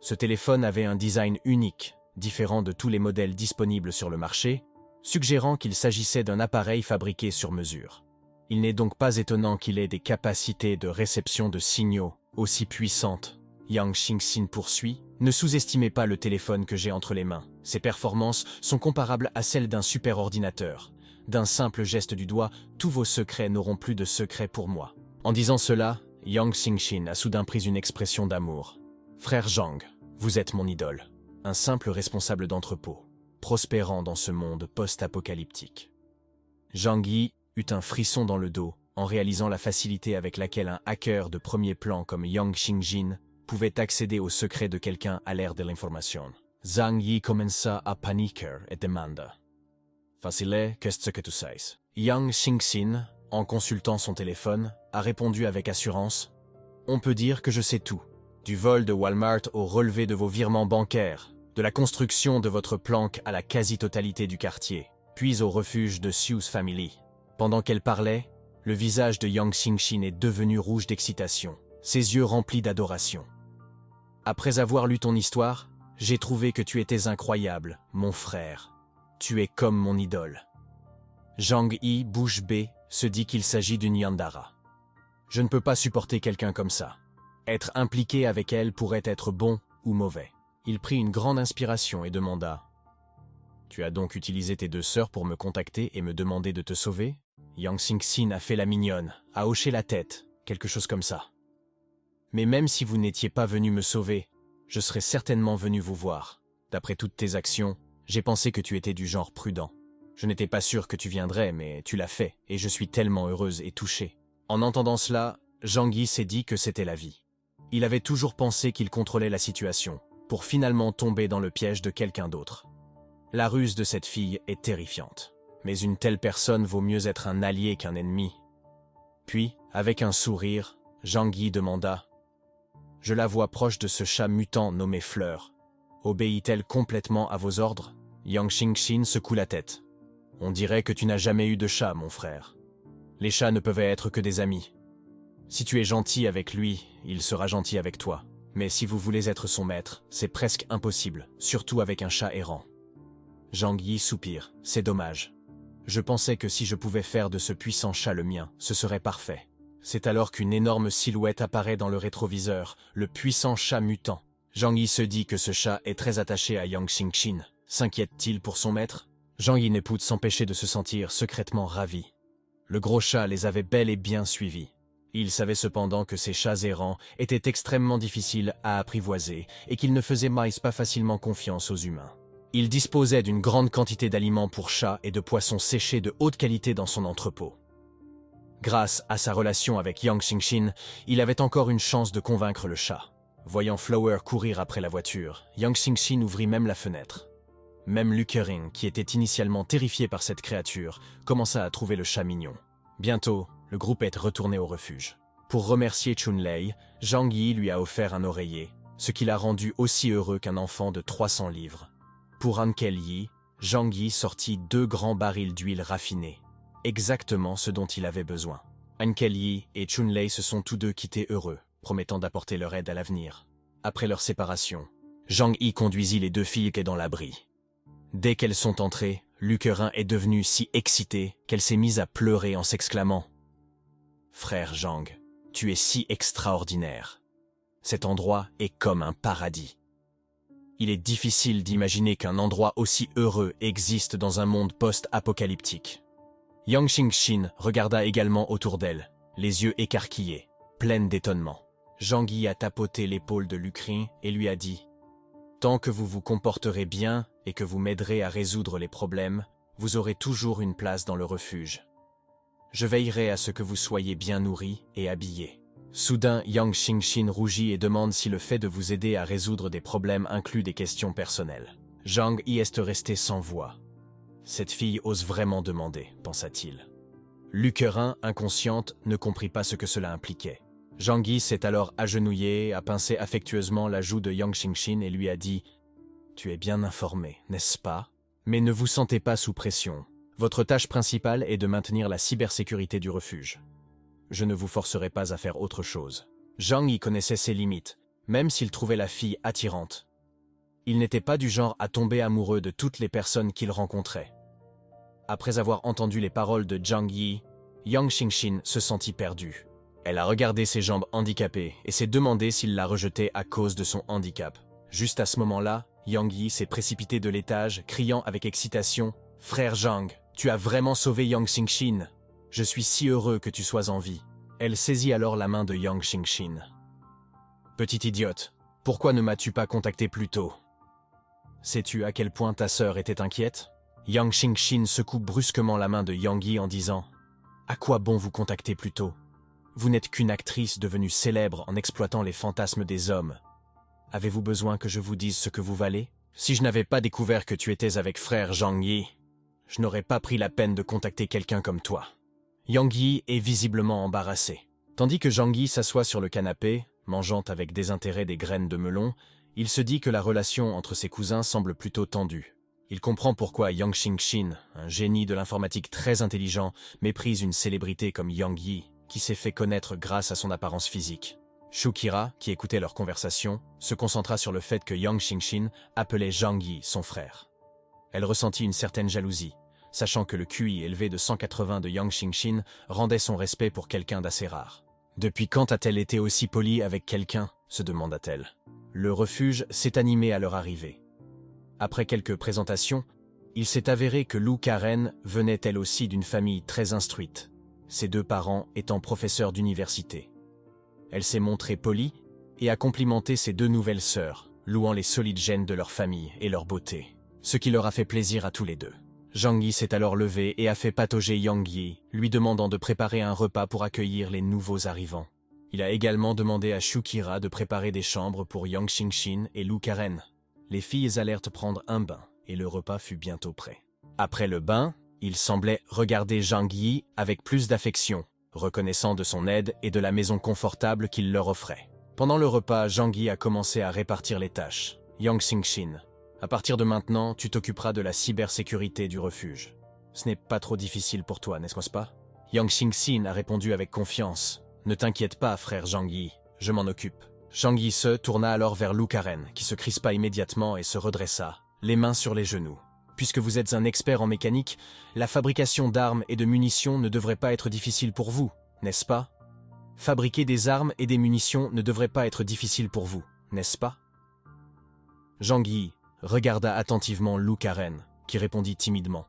Ce téléphone avait un design unique, différent de tous les modèles disponibles sur le marché, suggérant qu'il s'agissait d'un appareil fabriqué sur mesure. Il n'est donc pas étonnant qu'il ait des capacités de réception de signaux aussi puissantes. Yang Xingxin poursuit. Ne sous-estimez pas le téléphone que j'ai entre les mains. Ses performances sont comparables à celles d'un superordinateur. D'un simple geste du doigt, tous vos secrets n'auront plus de secrets pour moi. En disant cela, Yang Xingxin a soudain pris une expression d'amour. Frère Zhang, vous êtes mon idole. Un simple responsable d'entrepôt, prospérant dans ce monde post-apocalyptique. Zhang Yi eut un frisson dans le dos en réalisant la facilité avec laquelle un hacker de premier plan comme Yang Xingxin pouvait accéder aux secrets de quelqu'un à l'ère de l'information. Zhang Yi commença à paniquer et demanda. Facile, qu'est-ce que tu sais? Yang Xingxin, en consultant son téléphone, a répondu avec assurance. On peut dire que je sais tout. Du vol de Walmart au relevé de vos virements bancaires, de la construction de votre planque à la quasi-totalité du quartier, puis au refuge de Sue's Family. Pendant qu'elle parlait, le visage de Yang Xingxin est devenu rouge d'excitation, ses yeux remplis d'adoration. Après avoir lu ton histoire, j'ai trouvé que tu étais incroyable, mon frère. Tu es comme mon idole. Zhang Yi, bouche bée, se dit qu'il s'agit d'une Yandara. Je ne peux pas supporter quelqu'un comme ça. Être impliqué avec elle pourrait être bon ou mauvais. Il prit une grande inspiration et demanda « Tu as donc utilisé tes 2 sœurs pour me contacter et me demander de te sauver ?» Yang Xingxin a fait la mignonne, a hoché la tête, quelque chose comme ça. Mais même si vous n'étiez pas venu me sauver, je serais certainement venu vous voir. D'après toutes tes actions, j'ai pensé que tu étais du genre prudent. Je n'étais pas sûr que tu viendrais, mais tu l'as fait, et je suis tellement heureuse et touchée. En entendant cela, Zhang Yi s'est dit que c'était la vie. Il avait toujours pensé qu'il contrôlait la situation, pour finalement tomber dans le piège de quelqu'un d'autre. La ruse de cette fille est terrifiante. Mais une telle personne vaut mieux être un allié qu'un ennemi. Puis, avec un sourire, Zhang Yi demanda « Je la vois proche de ce chat mutant nommé Fleur. Obéit-elle complètement à vos ordres ?» Yang Xingxin secoue la tête. « On dirait que tu n'as jamais eu de chat, mon frère. Les chats ne peuvent être que des amis. Si tu es gentil avec lui, il sera gentil avec toi. Mais si vous voulez être son maître, c'est presque impossible, surtout avec un chat errant. » Zhang Yi soupire. « C'est dommage. Je pensais que si je pouvais faire de ce puissant chat le mien, ce serait parfait. C'est alors qu'une énorme silhouette apparaît dans le rétroviseur, le puissant chat mutant. Zhang Yi se dit que ce chat est très attaché à Yang Xingqin. S'inquiète-t-il pour son maître? Zhang Yi ne put s'empêcher de se sentir secrètement ravi. Le gros chat les avait bel et bien suivis. Il savait cependant que ces chats errants étaient extrêmement difficiles à apprivoiser et qu'ils ne faisaient pas facilement confiance aux humains. Il disposait d'une grande quantité d'aliments pour chats et de poissons séchés de haute qualité dans son entrepôt. Grâce à sa relation avec Yang Xingqin, il avait encore une chance de convaincre le chat. Voyant Flower courir après la voiture, Yang Xingqin ouvrit même la fenêtre. Même Lu Kering, qui était initialement terrifié par cette créature, commença à trouver le chat mignon. Bientôt, le groupe est retourné au refuge. Pour remercier Chunlei, Zhang Yi lui a offert un oreiller, ce qui l'a rendu aussi heureux qu'un enfant de 300 livres. Pour Ankel Yi, Zhang Yi sortit 2 grands barils d'huile raffinée, exactement ce dont il avait besoin. Ankel Yi et Chunlei se sont tous deux quittés heureux, promettant d'apporter leur aide à l'avenir. Après leur séparation, Zhang Yi conduisit les 2 filles dans l'abri. Dès qu'elles sont entrées, Lu Kering est devenue si excitée qu'elle s'est mise à pleurer en s'exclamant « Frère Zhang, tu es si extraordinaire. Cet endroit est comme un paradis. » Il est difficile d'imaginer qu'un endroit aussi heureux existe dans un monde post-apocalyptique. Yang Xingqin regarda également autour d'elle, les yeux écarquillés, pleine d'étonnement. Zhang Yi a tapoté l'épaule de Lu Kering et lui a dit « Tant que vous vous comporterez bien et que vous m'aiderez à résoudre les problèmes, vous aurez toujours une place dans le refuge. Je veillerai à ce que vous soyez bien nourris et habillés. » Soudain, Yang Xingqin rougit et demande si le fait de vous aider à résoudre des problèmes inclut des questions personnelles. Zhang Yi est resté sans voix. Cette fille ose vraiment demander, pensa-t-il. Lu Kering, inconsciente, ne comprit pas ce que cela impliquait. Zhang Yi s'est alors agenouillé, a pincé affectueusement la joue de Yang Xingqin et lui a dit « Tu es bien informé, n'est-ce pas? Mais ne vous sentez pas sous pression. Votre tâche principale est de maintenir la cybersécurité du refuge. Je ne vous forcerai pas à faire autre chose. » Zhang Yi connaissait ses limites, même s'il trouvait la fille attirante. Il n'était pas du genre à tomber amoureux de toutes les personnes qu'il rencontrait. Après avoir entendu les paroles de Zhang Yi, Yang Xingqin se sentit perdue. Elle a regardé ses jambes handicapées et s'est demandé s'il la rejetait à cause de son handicap. Juste à ce moment-là, Yang Yi s'est précipité de l'étage, criant avec excitation « Frère Zhang, tu as vraiment sauvé Yang Xingqin. Je suis si heureux que tu sois en vie. » Elle saisit alors la main de Yang Xingqin. « Petite idiote, pourquoi ne m'as-tu pas contacté plus tôt? Sais-tu à quel point ta sœur était inquiète ?» Yang Xingqin secoue brusquement la main de Yang Yi en disant « À quoi bon vous contacter plus tôt? Vous n'êtes qu'une actrice devenue célèbre en exploitant les fantasmes des hommes. Avez-vous besoin que je vous dise ce que vous valez? Si je n'avais pas découvert que tu étais avec frère Zhang Yi, je n'aurais pas pris la peine de contacter quelqu'un comme toi. » Yang Yi est visiblement embarrassé. Tandis que Zhang Yi s'assoit sur le canapé, mangeant avec désintérêt des graines de melon, il se dit que la relation entre ses cousins semble plutôt tendue. Il comprend pourquoi Yang Xingqin, un génie de l'informatique très intelligent, méprise une célébrité comme Yang Yi, qui s'est fait connaître grâce à son apparence physique. Shukira, qui écoutait leur conversation, se concentra sur le fait que Yang Xingqin appelait Zhang Yi son frère. Elle ressentit une certaine jalousie, sachant que le QI élevé de 180 de Yang Xingqin rendait son respect pour quelqu'un d'assez rare. Depuis quand a-t-elle été aussi polie avec quelqu'un? Se demanda-t-elle. Le refuge s'est animé à leur arrivée. Après quelques présentations, il s'est avéré que Lu Kering venait elle aussi d'une famille très instruite, ses 2 parents étant professeurs d'université. Elle s'est montrée polie et a complimenté ses 2 nouvelles sœurs, louant les solides gènes de leur famille et leur beauté, ce qui leur a fait plaisir à tous les 2. Zhang Yi s'est alors levé et a fait patauger Yang Yi, lui demandant de préparer un repas pour accueillir les nouveaux arrivants. Il a également demandé à Shukira de préparer des chambres pour Yang Xingqin et Lu Kering. Les filles allèrent prendre un bain et le repas fut bientôt prêt. Après le bain, il semblait regarder Zhang Yi avec plus d'affection, reconnaissant de son aide et de la maison confortable qu'il leur offrait. Pendant le repas, Zhang Yi a commencé à répartir les tâches. Yang Xingqin, à partir de maintenant, tu t'occuperas de la cybersécurité du refuge. Ce n'est pas trop difficile pour toi, n'est-ce pas? Yang Xingqin a répondu avec confiance. Ne t'inquiète pas, frère Zhang Yi, je m'en occupe. Zhang Yi se tourna alors vers Lu Kering, qui se crispa immédiatement et se redressa, les mains sur les genoux. Puisque vous êtes un expert en mécanique, la fabrication d'armes et de munitions ne devrait pas être difficile pour vous, n'est-ce pas? Fabriquer des armes et des munitions ne devrait pas être difficile pour vous, n'est-ce pas? Zhang Yi regarda attentivement Lu Karen, qui répondit timidement.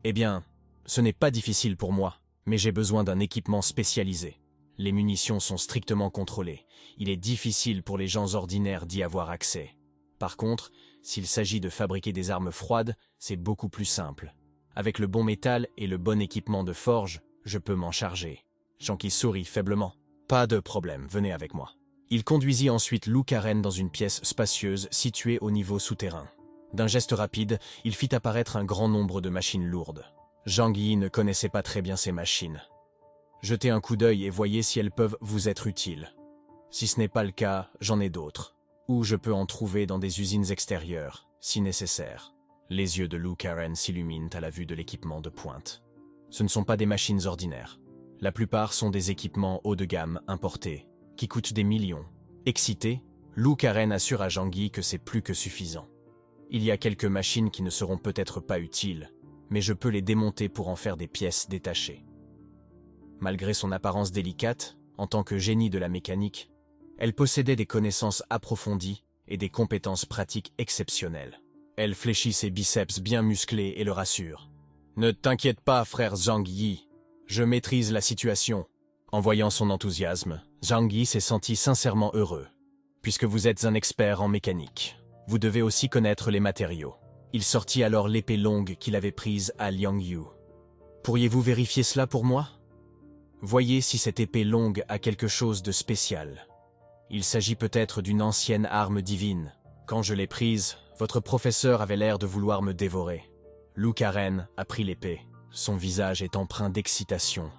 Eh bien, ce n'est pas difficile pour moi, mais j'ai besoin d'un équipement spécialisé. Les munitions sont strictement contrôlées. Il est difficile pour les gens ordinaires d'y avoir accès. Par contre, s'il s'agit de fabriquer des armes froides, c'est beaucoup plus simple. Avec le bon métal et le bon équipement de forge, je peux m'en charger. Zhang Yi sourit faiblement. Pas de problème, venez avec moi. Il conduisit ensuite Lu Karen dans une pièce spacieuse située au niveau souterrain. D'un geste rapide, il fit apparaître un grand nombre de machines lourdes. Zhang Yi ne connaissait pas très bien ces machines. Jetez un coup d'œil et voyez si elles peuvent vous être utiles. Si ce n'est pas le cas, j'en ai d'autres. Ou je peux en trouver dans des usines extérieures, si nécessaire. Les yeux de Lu Karen s'illuminent à la vue de l'équipement de pointe. Ce ne sont pas des machines ordinaires. La plupart sont des équipements haut de gamme importés, qui coûtent des millions. Excité, Lu Karen assure à Zhang Yi que c'est plus que suffisant. Il y a quelques machines qui ne seront peut-être pas utiles, mais je peux les démonter pour en faire des pièces détachées. Malgré son apparence délicate, en tant que génie de la mécanique, elle possédait des connaissances approfondies et des compétences pratiques exceptionnelles. Elle fléchit ses biceps bien musclés et le rassure. « Ne t'inquiète pas, frère Zhang Yi, je maîtrise la situation. » En voyant son enthousiasme, Zhang Yi s'est senti sincèrement heureux. Puisque vous êtes un expert en mécanique, vous devez aussi connaître les matériaux. Il sortit alors l'épée longue qu'il avait prise à Liang Yu. « Pourriez-vous vérifier cela pour moi ? Voyez si cette épée longue a quelque chose de spécial. Il s'agit peut-être d'une ancienne arme divine. Quand je l'ai prise, votre professeur avait l'air de vouloir me dévorer. » Lu Karen a pris l'épée. Son visage est empreint d'excitation,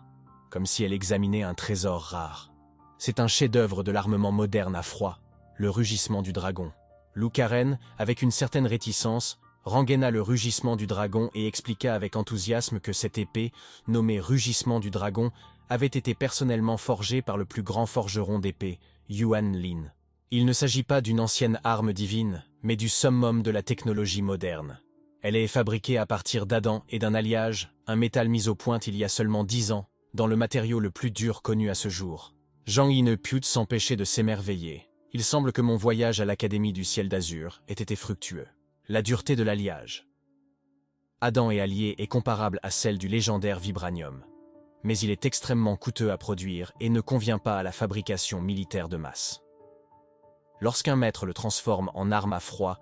comme si elle examinait un trésor rare. C'est un chef-d'œuvre de l'armement moderne à froid, le rugissement du dragon. Lu Karen, avec une certaine réticence, rengaina le rugissement du dragon et expliqua avec enthousiasme que cette épée, nommée Rugissement du dragon, avait été personnellement forgée par le plus grand forgeron d'épée, Yuan Lin. Il ne s'agit pas d'une ancienne arme divine, mais du summum de la technologie moderne. Elle est fabriquée à partir d'Adam et d'un alliage, un métal mis au point il y a seulement 10 ans, dans le matériau le plus dur connu à ce jour. Zhang Yi ne put s'empêcher de s'émerveiller. Il semble que mon voyage à l'Académie du Ciel d'Azur ait été fructueux. La dureté de l'alliage. Adam et allié est comparable à celle du légendaire vibranium. Mais il est extrêmement coûteux à produire et ne convient pas à la fabrication militaire de masse. Lorsqu'un maître le transforme en arme à froid,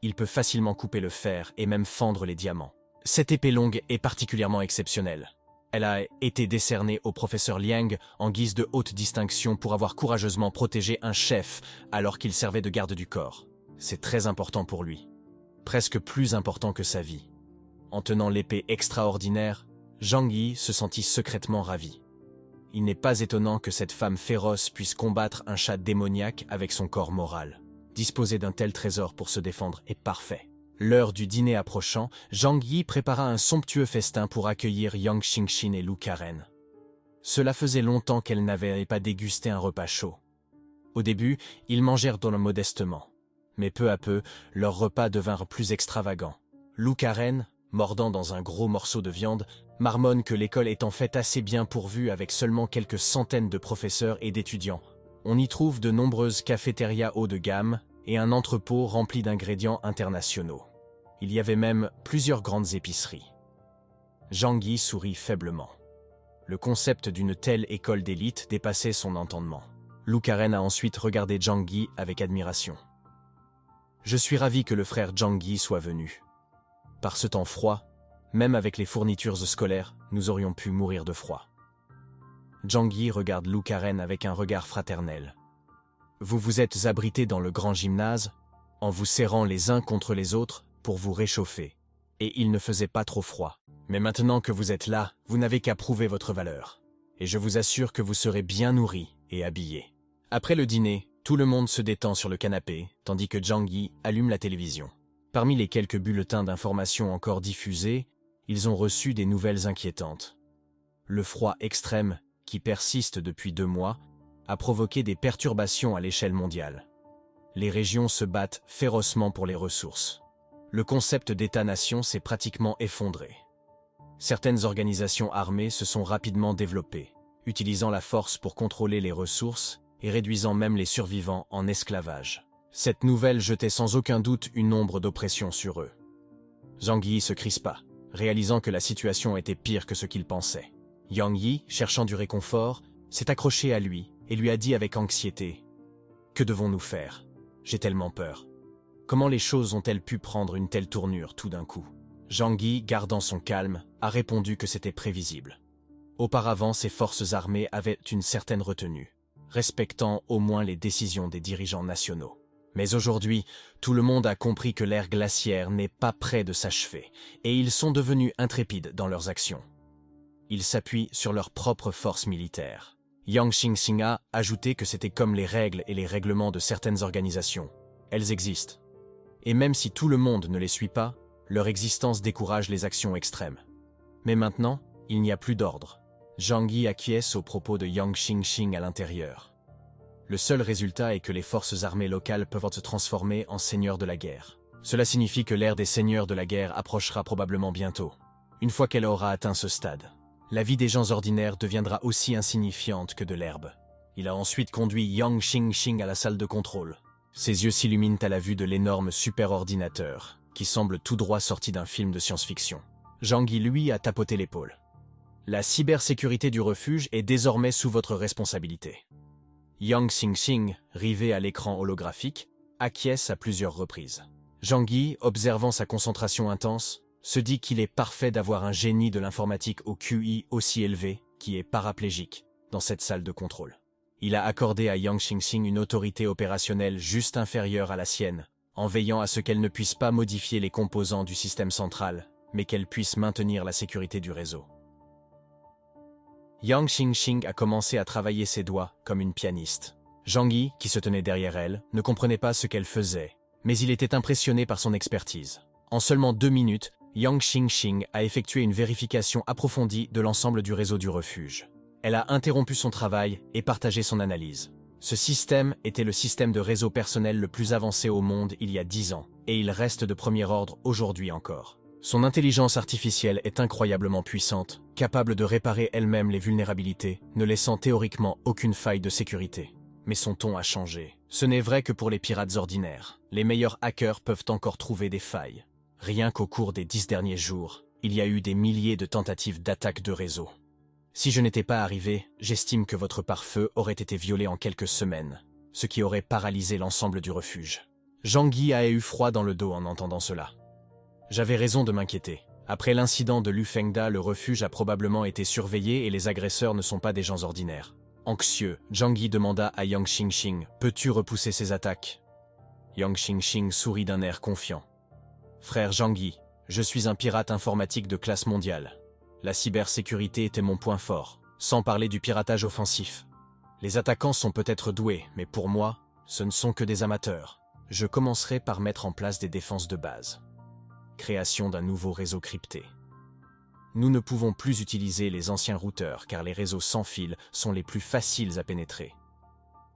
il peut facilement couper le fer et même fendre les diamants. Cette épée longue est particulièrement exceptionnelle. Elle a été décernée au professeur Liang en guise de haute distinction pour avoir courageusement protégé un chef alors qu'il servait de garde du corps. C'est très important pour lui. Presque plus important que sa vie. En tenant l'épée extraordinaire, Zhang Yi se sentit secrètement ravi. Il n'est pas étonnant que cette femme féroce puisse combattre un chat démoniaque avec son corps moral. Disposer d'un tel trésor pour se défendre est parfait. L'heure du dîner approchant, Zhang Yi prépara un somptueux festin pour accueillir Yang Xingxin et Lu Karen. Cela faisait longtemps qu'elles n'avaient pas dégusté un repas chaud. Au début, ils mangèrent modestement. Mais peu à peu, leurs repas devinrent plus extravagants. Lu Karen, mordant dans un gros morceau de viande, marmonne que l'école est en fait assez bien pourvue avec seulement quelques centaines de professeurs et d'étudiants. On y trouve de nombreuses cafétérias haut de gamme et un entrepôt rempli d'ingrédients internationaux. Il y avait même plusieurs grandes épiceries. Zhang Yi sourit faiblement. Le concept d'une telle école d'élite dépassait son entendement. Lu Karen a ensuite regardé Zhang Yi avec admiration. « Je suis ravi que le frère Zhang Yi soit venu. Par ce temps froid, même avec les fournitures scolaires, nous aurions pu mourir de froid. » Zhang Yi regarde Lu Karen avec un regard fraternel. « Vous vous êtes abrités dans le grand gymnase, en vous serrant les uns contre les autres pour vous réchauffer, et il ne faisait pas trop froid. Mais maintenant que vous êtes là, vous n'avez qu'à prouver votre valeur. Et je vous assure que vous serez bien nourris et habillés. » Après le dîner, tout le monde se détend sur le canapé, tandis que Zhang Yi allume la télévision. Parmi les quelques bulletins d'information encore diffusés, ils ont reçu des nouvelles inquiétantes. Le froid extrême, qui persiste depuis 2 mois, a provoqué des perturbations à l'échelle mondiale. Les régions se battent férocement pour les ressources. Le concept d'État-nation s'est pratiquement effondré. Certaines organisations armées se sont rapidement développées. utilisant la force pour contrôler les ressources et réduisant même les survivants en esclavage. Cette nouvelle jetait sans aucun doute une ombre d'oppression sur eux. Zhang Yi se crispa, réalisant que la situation était pire que ce qu'il pensait. Yang Yi, cherchant du réconfort, s'est accroché à lui et lui a dit avec anxiété « Que devons-nous faire? J'ai tellement peur. Comment les choses ont-elles pu prendre une telle tournure tout d'un coup ?» Zhang Yi, gardant son calme, a répondu que c'était prévisible. Auparavant, ses forces armées avaient une certaine retenue, respectant au moins les décisions des dirigeants nationaux. Mais aujourd'hui, tout le monde a compris que l'ère glaciaire n'est pas près de s'achever, et ils sont devenus intrépides dans leurs actions. Ils s'appuient sur leurs propres forces militaires. Yang Xingxing a ajouté que c'était comme les règles et les règlements de certaines organisations. Elles existent. Et même si tout le monde ne les suit pas, leur existence décourage les actions extrêmes. Mais maintenant, il n'y a plus d'ordre. Zhang Yi acquiesce aux propos de Yang Xingxing à l'intérieur. Le seul résultat est que les forces armées locales peuvent se transformer en seigneurs de la guerre. Cela signifie que l'ère des seigneurs de la guerre approchera probablement bientôt. Une fois qu'elle aura atteint ce stade, la vie des gens ordinaires deviendra aussi insignifiante que de l'herbe. Il a ensuite conduit Yang Xingxing à la salle de contrôle. Ses yeux s'illuminent à la vue de l'énorme superordinateur, qui semble tout droit sorti d'un film de science-fiction. Zhang Yi, lui, a tapoté l'épaule. La cybersécurité du refuge est désormais sous votre responsabilité. Yang Xingxing, rivé à l'écran holographique, acquiesce à plusieurs reprises. Zhang Yi, observant sa concentration intense, se dit qu'il est parfait d'avoir un génie de l'informatique au QI aussi élevé, qui est paraplégique, dans cette salle de contrôle. Il a accordé à Yang Xingxing une autorité opérationnelle juste inférieure à la sienne, en veillant à ce qu'elle ne puisse pas modifier les composants du système central, mais qu'elle puisse maintenir la sécurité du réseau. Yang Xingxing a commencé à travailler ses doigts comme une pianiste. Zhang Yi, qui se tenait derrière elle, ne comprenait pas ce qu'elle faisait, mais il était impressionné par son expertise. En seulement 2 minutes, Yang Xingxing a effectué une vérification approfondie de l'ensemble du réseau du refuge. Elle a interrompu son travail et partagé son analyse. Ce système était le système de réseau personnel le plus avancé au monde il y a 10 ans, et il reste de premier ordre aujourd'hui encore. Son intelligence artificielle est incroyablement puissante, capable de réparer elle-même les vulnérabilités, ne laissant théoriquement aucune faille de sécurité. Mais son ton a changé. Ce n'est vrai que pour les pirates ordinaires. Les meilleurs hackers peuvent encore trouver des failles. Rien qu'au cours des 10 derniers jours, il y a eu des milliers de tentatives d'attaque de réseau. Si je n'étais pas arrivé, j'estime que votre pare-feu aurait été violé en quelques semaines, ce qui aurait paralysé l'ensemble du refuge. Zhang Yi a eu froid dans le dos en entendant cela. J'avais raison de m'inquiéter. Après l'incident de Lu Fengda, le refuge a probablement été surveillé et les agresseurs ne sont pas des gens ordinaires. Anxieux, Zhang Yi demanda à Yang Xingxing « Peux-tu repousser ces attaques ?» Yang Xingxing sourit d'un air confiant. « Frère Zhang Yi, je suis un pirate informatique de classe mondiale. La cybersécurité était mon point fort, sans parler du piratage offensif. Les attaquants sont peut-être doués, mais pour moi, ce ne sont que des amateurs. Je commencerai par mettre en place des défenses de base. Création d'un nouveau réseau crypté. Nous ne pouvons plus utiliser les anciens routeurs car les réseaux sans fil sont les plus faciles à pénétrer.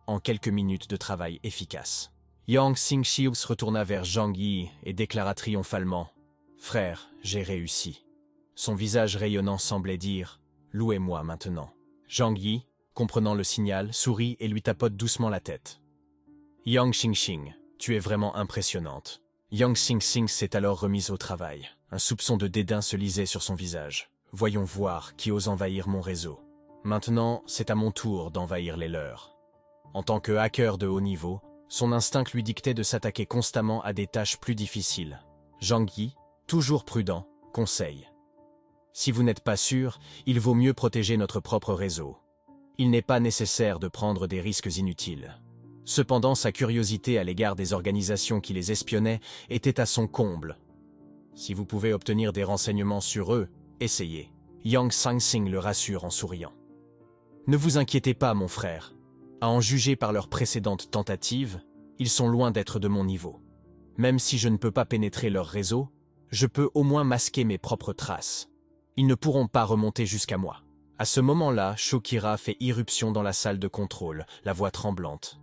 En quelques minutes de travail efficace, Yang Xingxing se retourna vers Zhang Yi et déclara triomphalement « Frère, j'ai réussi ». Son visage rayonnant semblait dire « Louez-moi maintenant ». Zhang Yi, comprenant le signal, sourit et lui tapote doucement la tête. « Yang Xingxing, tu es vraiment impressionnante ». Yang Xingxing s'est alors remise au travail. Un soupçon de dédain se lisait sur son visage. Voyons voir qui ose envahir mon réseau. Maintenant, c'est à mon tour d'envahir les leurs. En tant que hacker de haut niveau, son instinct lui dictait de s'attaquer constamment à des tâches plus difficiles. Zhang Yi, toujours prudent, conseille. Si vous n'êtes pas sûr, il vaut mieux protéger notre propre réseau. Il n'est pas nécessaire de prendre des risques inutiles. Cependant, sa curiosité à l'égard des organisations qui les espionnaient était à son comble. Si vous pouvez obtenir des renseignements sur eux, essayez. Yang Xingxing le rassure en souriant. Ne vous inquiétez pas, mon frère. À en juger par leurs précédentes tentatives, ils sont loin d'être de mon niveau. Même si je ne peux pas pénétrer leur réseau, je peux au moins masquer mes propres traces. Ils ne pourront pas remonter jusqu'à moi. À ce moment-là, Shokira fait irruption dans la salle de contrôle, la voix tremblante.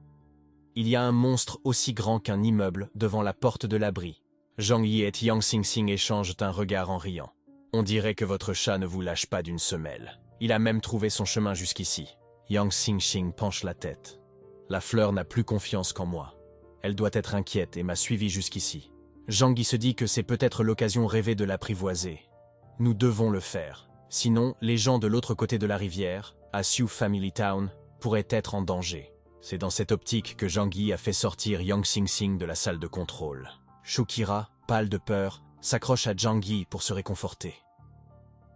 Il y a un monstre aussi grand qu'un immeuble devant la porte de l'abri. Zhang Yi et Yang Xingxing échangent un regard en riant. On dirait que votre chat ne vous lâche pas d'une semelle. Il a même trouvé son chemin jusqu'ici. Yang Xingxing penche la tête. La fleur n'a plus confiance qu'en moi. Elle doit être inquiète et m'a suivi jusqu'ici. Zhang Yi se dit que c'est peut-être l'occasion rêvée de l'apprivoiser. Nous devons le faire. Sinon, les gens de l'autre côté de la rivière, à Sioux Family Town, pourraient être en danger. C'est dans cette optique que Zhang Yi a fait sortir Yang Xingxing de la salle de contrôle. Shokira, pâle de peur, s'accroche à Zhang Yi pour se réconforter.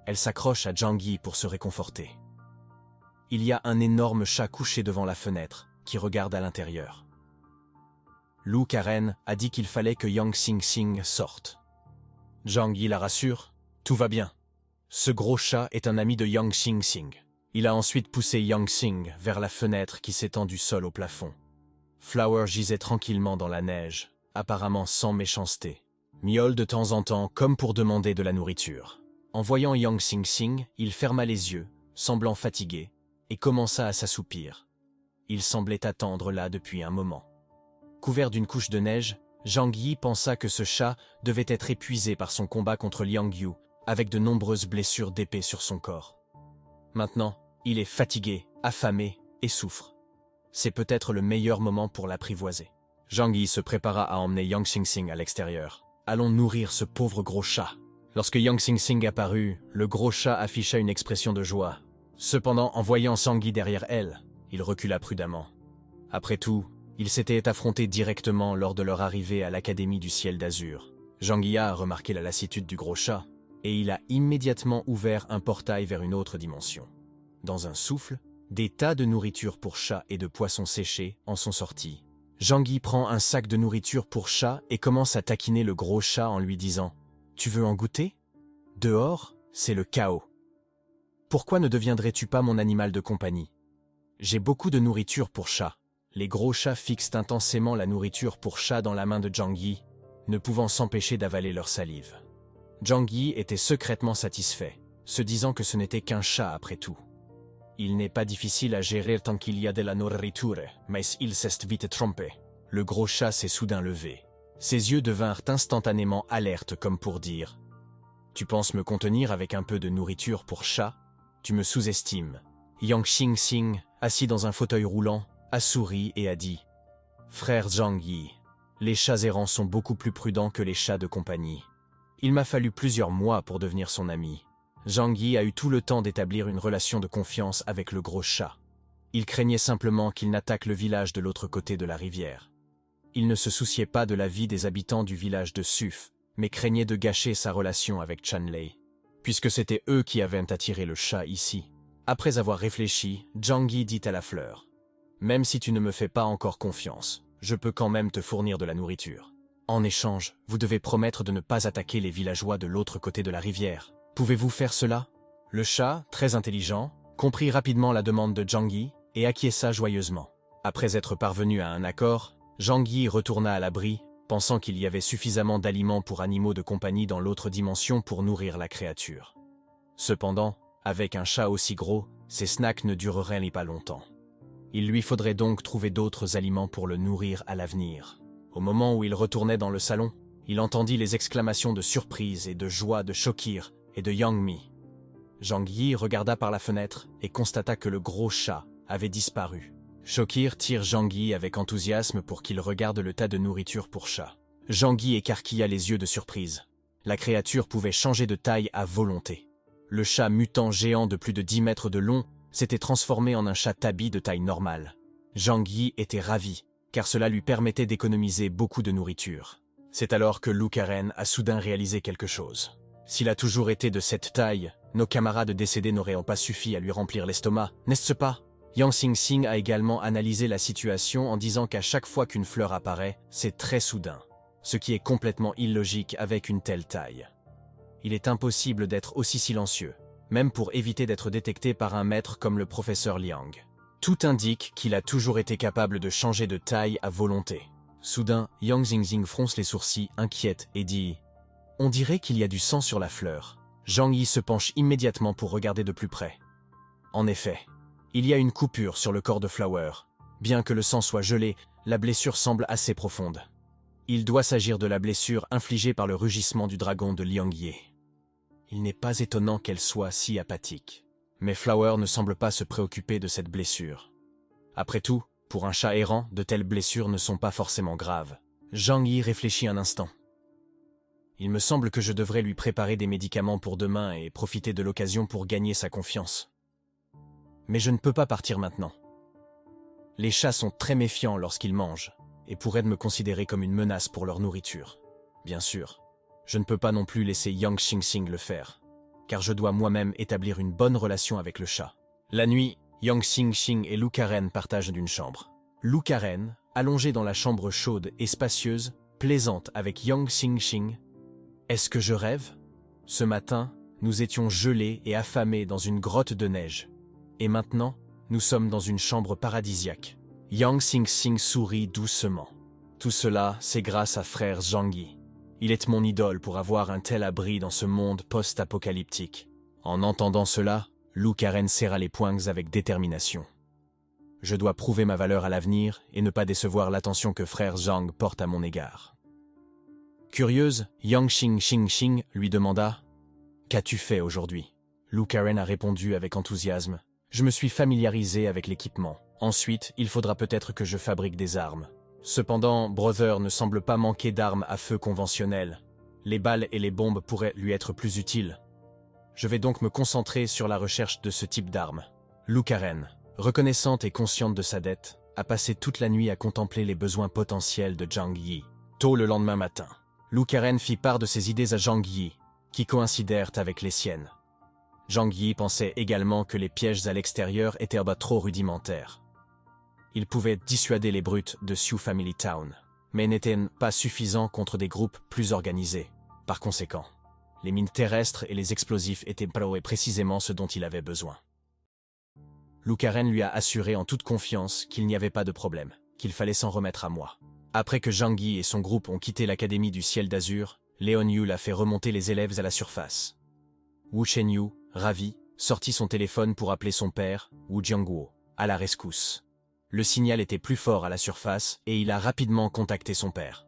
Elle s'accroche à Zhang Yi pour se réconforter. Il y a un énorme chat couché devant la fenêtre, qui regarde à l'intérieur. Lu Karen a dit qu'il fallait que Yang Xingxing sorte. Zhang Yi la rassure, tout va bien. Ce gros chat est un ami de Yang Xingxing. Il a ensuite poussé Yang Xing vers la fenêtre qui s'étend du sol au plafond. Flower gisait tranquillement dans la neige, apparemment sans méchanceté. Miaule de temps en temps comme pour demander de la nourriture. En voyant Yang Xingxing, il ferma les yeux, semblant fatigué, et commença à s'assoupir. Il semblait attendre là depuis un moment. Couvert d'une couche de neige, Zhang Yi pensa que ce chat devait être épuisé par son combat contre Liang Yu, avec de nombreuses blessures d'épée sur son corps. Maintenant, il est fatigué, affamé et souffre. C'est peut-être le meilleur moment pour l'apprivoiser. Zhang Yi se prépara à emmener Yang Xingxing à l'extérieur. Allons nourrir ce pauvre gros chat. Lorsque Yang Xingxing apparut, le gros chat afficha une expression de joie. Cependant, en voyant Zhang Yi derrière elle, il recula prudemment. Après tout, ils s'étaient affrontés directement lors de leur arrivée à l'Académie du Ciel d'Azur. Zhang Yi a remarqué la lassitude du gros chat, et il a immédiatement ouvert un portail vers une autre dimension. Dans un souffle, des tas de nourriture pour chat et de poissons séchés en sont sortis. Zhang Yi prend un sac de nourriture pour chat et commence à taquiner le gros chat en lui disant « Tu veux en goûter ? Dehors, c'est le chaos. Pourquoi ne deviendrais-tu pas mon animal de compagnie ? J'ai beaucoup de nourriture pour chat. » Les gros chats fixent intensément la nourriture pour chat dans la main de Zhang Yi, ne pouvant s'empêcher d'avaler leur salive. Zhang Yi était secrètement satisfait, se disant que ce n'était qu'un chat après tout. Il n'est pas difficile à gérer tant qu'il y a de la nourriture, mais il s'est vite trompé. Le gros chat s'est soudain levé. Ses yeux devinrent instantanément alertes comme pour dire « Tu penses me contenir avec un peu de nourriture pour chat ? Tu me sous-estimes. » Yang Xingxing, assis dans un fauteuil roulant, a souri et a dit « Frère Zhang Yi, les chats errants sont beaucoup plus prudents que les chats de compagnie. Il m'a fallu plusieurs mois pour devenir son ami. » Zhang Yi a eu tout le temps d'établir une relation de confiance avec le gros chat. Il craignait simplement qu'il n'attaque le village de l'autre côté de la rivière. Il ne se souciait pas de la vie des habitants du village de Suf, mais craignait de gâcher sa relation avec Chanlei, puisque c'était eux qui avaient attiré le chat ici. Après avoir réfléchi, Zhang Yi dit à la fleur « Même si tu ne me fais pas encore confiance, je peux quand même te fournir de la nourriture. En échange, vous devez promettre de ne pas attaquer les villageois de l'autre côté de la rivière. Pouvez-vous faire cela ?» Le chat, très intelligent, comprit rapidement la demande de Zhang Yi et acquiesça joyeusement. Après être parvenu à un accord, Zhang Yi retourna à l'abri, pensant qu'il y avait suffisamment d'aliments pour animaux de compagnie dans l'autre dimension pour nourrir la créature. Cependant, avec un chat aussi gros, ses snacks ne dureraient pas longtemps. Il lui faudrait donc trouver d'autres aliments pour le nourrir à l'avenir. Au moment où il retournait dans le salon, il entendit les exclamations de surprise et de joie de Shokir et de Yang Mi. Zhang Yi regarda par la fenêtre et constata que le gros chat avait disparu. Shokir tire Zhang Yi avec enthousiasme pour qu'il regarde le tas de nourriture pour chat. Zhang Yi écarquilla les yeux de surprise. La créature pouvait changer de taille à volonté. Le chat mutant géant de plus de 10 mètres de long s'était transformé en un chat tabi de taille normale. Zhang Yi était ravi, car cela lui permettait d'économiser beaucoup de nourriture. C'est alors que Lu Karen a soudain réalisé quelque chose. S'il a toujours été de cette taille, nos camarades décédés n'auraient pas suffi à lui remplir l'estomac, n'est-ce pas? Yang Xingxing a également analysé la situation en disant qu'à chaque fois qu'une fleur apparaît, c'est très soudain, ce qui est complètement illogique avec une telle taille. Il est impossible d'être aussi silencieux, même pour éviter d'être détecté par un maître comme le professeur Liang. Tout indique qu'il a toujours été capable de changer de taille à volonté. Soudain, Yang Xingxing fronce les sourcils, inquiète, et dit « On dirait qu'il y a du sang sur la fleur. » Zhang Yi se penche immédiatement pour regarder de plus près. En effet, il y a une coupure sur le corps de Flower. Bien que le sang soit gelé, la blessure semble assez profonde. Il doit s'agir de la blessure infligée par le rugissement du dragon de Liang Ye. Il n'est pas étonnant qu'elle soit si apathique. Mais Flower ne semble pas se préoccuper de cette blessure. Après tout, pour un chat errant, de telles blessures ne sont pas forcément graves. Zhang Yi réfléchit un instant. Il me semble que je devrais lui préparer des médicaments pour demain et profiter de l'occasion pour gagner sa confiance. Mais je ne peux pas partir maintenant. Les chats sont très méfiants lorsqu'ils mangent et pourraient me considérer comme une menace pour leur nourriture. Bien sûr, je ne peux pas non plus laisser Yang Xingxing le faire, car je dois moi-même établir une bonne relation avec le chat. La nuit, Yang Xingxing et Lu Karen partagent d'une chambre. Lu Karen, allongée dans la chambre chaude et spacieuse, plaisante avec Yang Xingxing. Est-ce que je rêve? Ce matin, nous étions gelés et affamés dans une grotte de neige. Et maintenant, nous sommes dans une chambre paradisiaque. Yang Xingxing sourit doucement. Tout cela, c'est grâce à frère Zhang Yi. Il est mon idole pour avoir un tel abri dans ce monde post-apocalyptique. En entendant cela, Lu Karen serra les poings avec détermination. Je dois prouver ma valeur à l'avenir et ne pas décevoir l'attention que frère Zhang porte à mon égard. Curieuse, Yang Xingxing lui demanda « Qu'as-tu fait aujourd'hui ?» Lu Karen a répondu avec enthousiasme « Je me suis familiarisé avec l'équipement. Ensuite, il faudra peut-être que je fabrique des armes. » Cependant, Brother ne semble pas manquer d'armes à feu conventionnelles. Les balles et les bombes pourraient lui être plus utiles. Je vais donc me concentrer sur la recherche de ce type d'armes. Lu Karen, reconnaissante et consciente de sa dette, a passé toute la nuit à contempler les besoins potentiels de Zhang Yi. Tôt le lendemain matin, Lu Karen fit part de ses idées à Zhang Yi, qui coïncidèrent avec les siennes. Zhang Yi pensait également que les pièges à l'extérieur étaient trop rudimentaires. Ils pouvaient dissuader les brutes de Sioux Family Town, mais n'étaient pas suffisants contre des groupes plus organisés. Par conséquent, les mines terrestres et les explosifs étaient précisément ce dont il avait besoin. Lu Karen lui a assuré en toute confiance qu'il n'y avait pas de problème, qu'il fallait s'en remettre à moi. Après que Zhang Yi et son groupe ont quitté l'Académie du Ciel d'Azur, Leon Yu a fait remonter les élèves à la surface. Wu Chenyu, ravi, sortit son téléphone pour appeler son père, Wu Jiangguo, à la rescousse. Le signal était plus fort à la surface et il a rapidement contacté son père.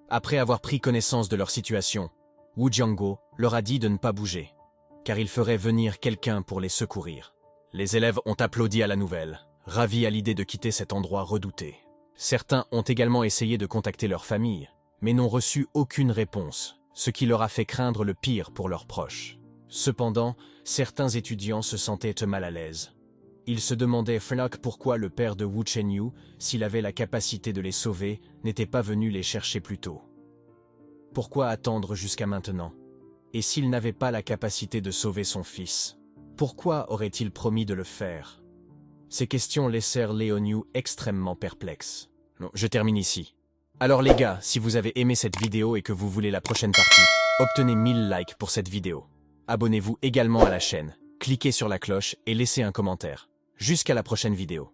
Après avoir pris connaissance de leur situation, Wu Jiangguo leur a dit de ne pas bouger, car il ferait venir quelqu'un pour les secourir. Les élèves ont applaudi à la nouvelle, ravis à l'idée de quitter cet endroit redouté. Certains ont également essayé de contacter leur famille, mais n'ont reçu aucune réponse, ce qui leur a fait craindre le pire pour leurs proches. Cependant, certains étudiants se sentaient mal à l'aise. Ils se demandaient pourquoi le père de Wu Chenyu, s'il avait la capacité de les sauver, n'était pas venu les chercher plus tôt. Pourquoi attendre jusqu'à maintenant? Et s'il n'avait pas la capacité de sauver son fils, pourquoi aurait-il promis de le faire? Ces questions laissèrent Leon Yu extrêmement perplexe. Non, je termine ici. Alors les gars, si vous avez aimé cette vidéo et que vous voulez la prochaine partie, obtenez 1000 likes pour cette vidéo. Abonnez-vous également à la chaîne, cliquez sur la cloche et laissez un commentaire. Jusqu'à la prochaine vidéo.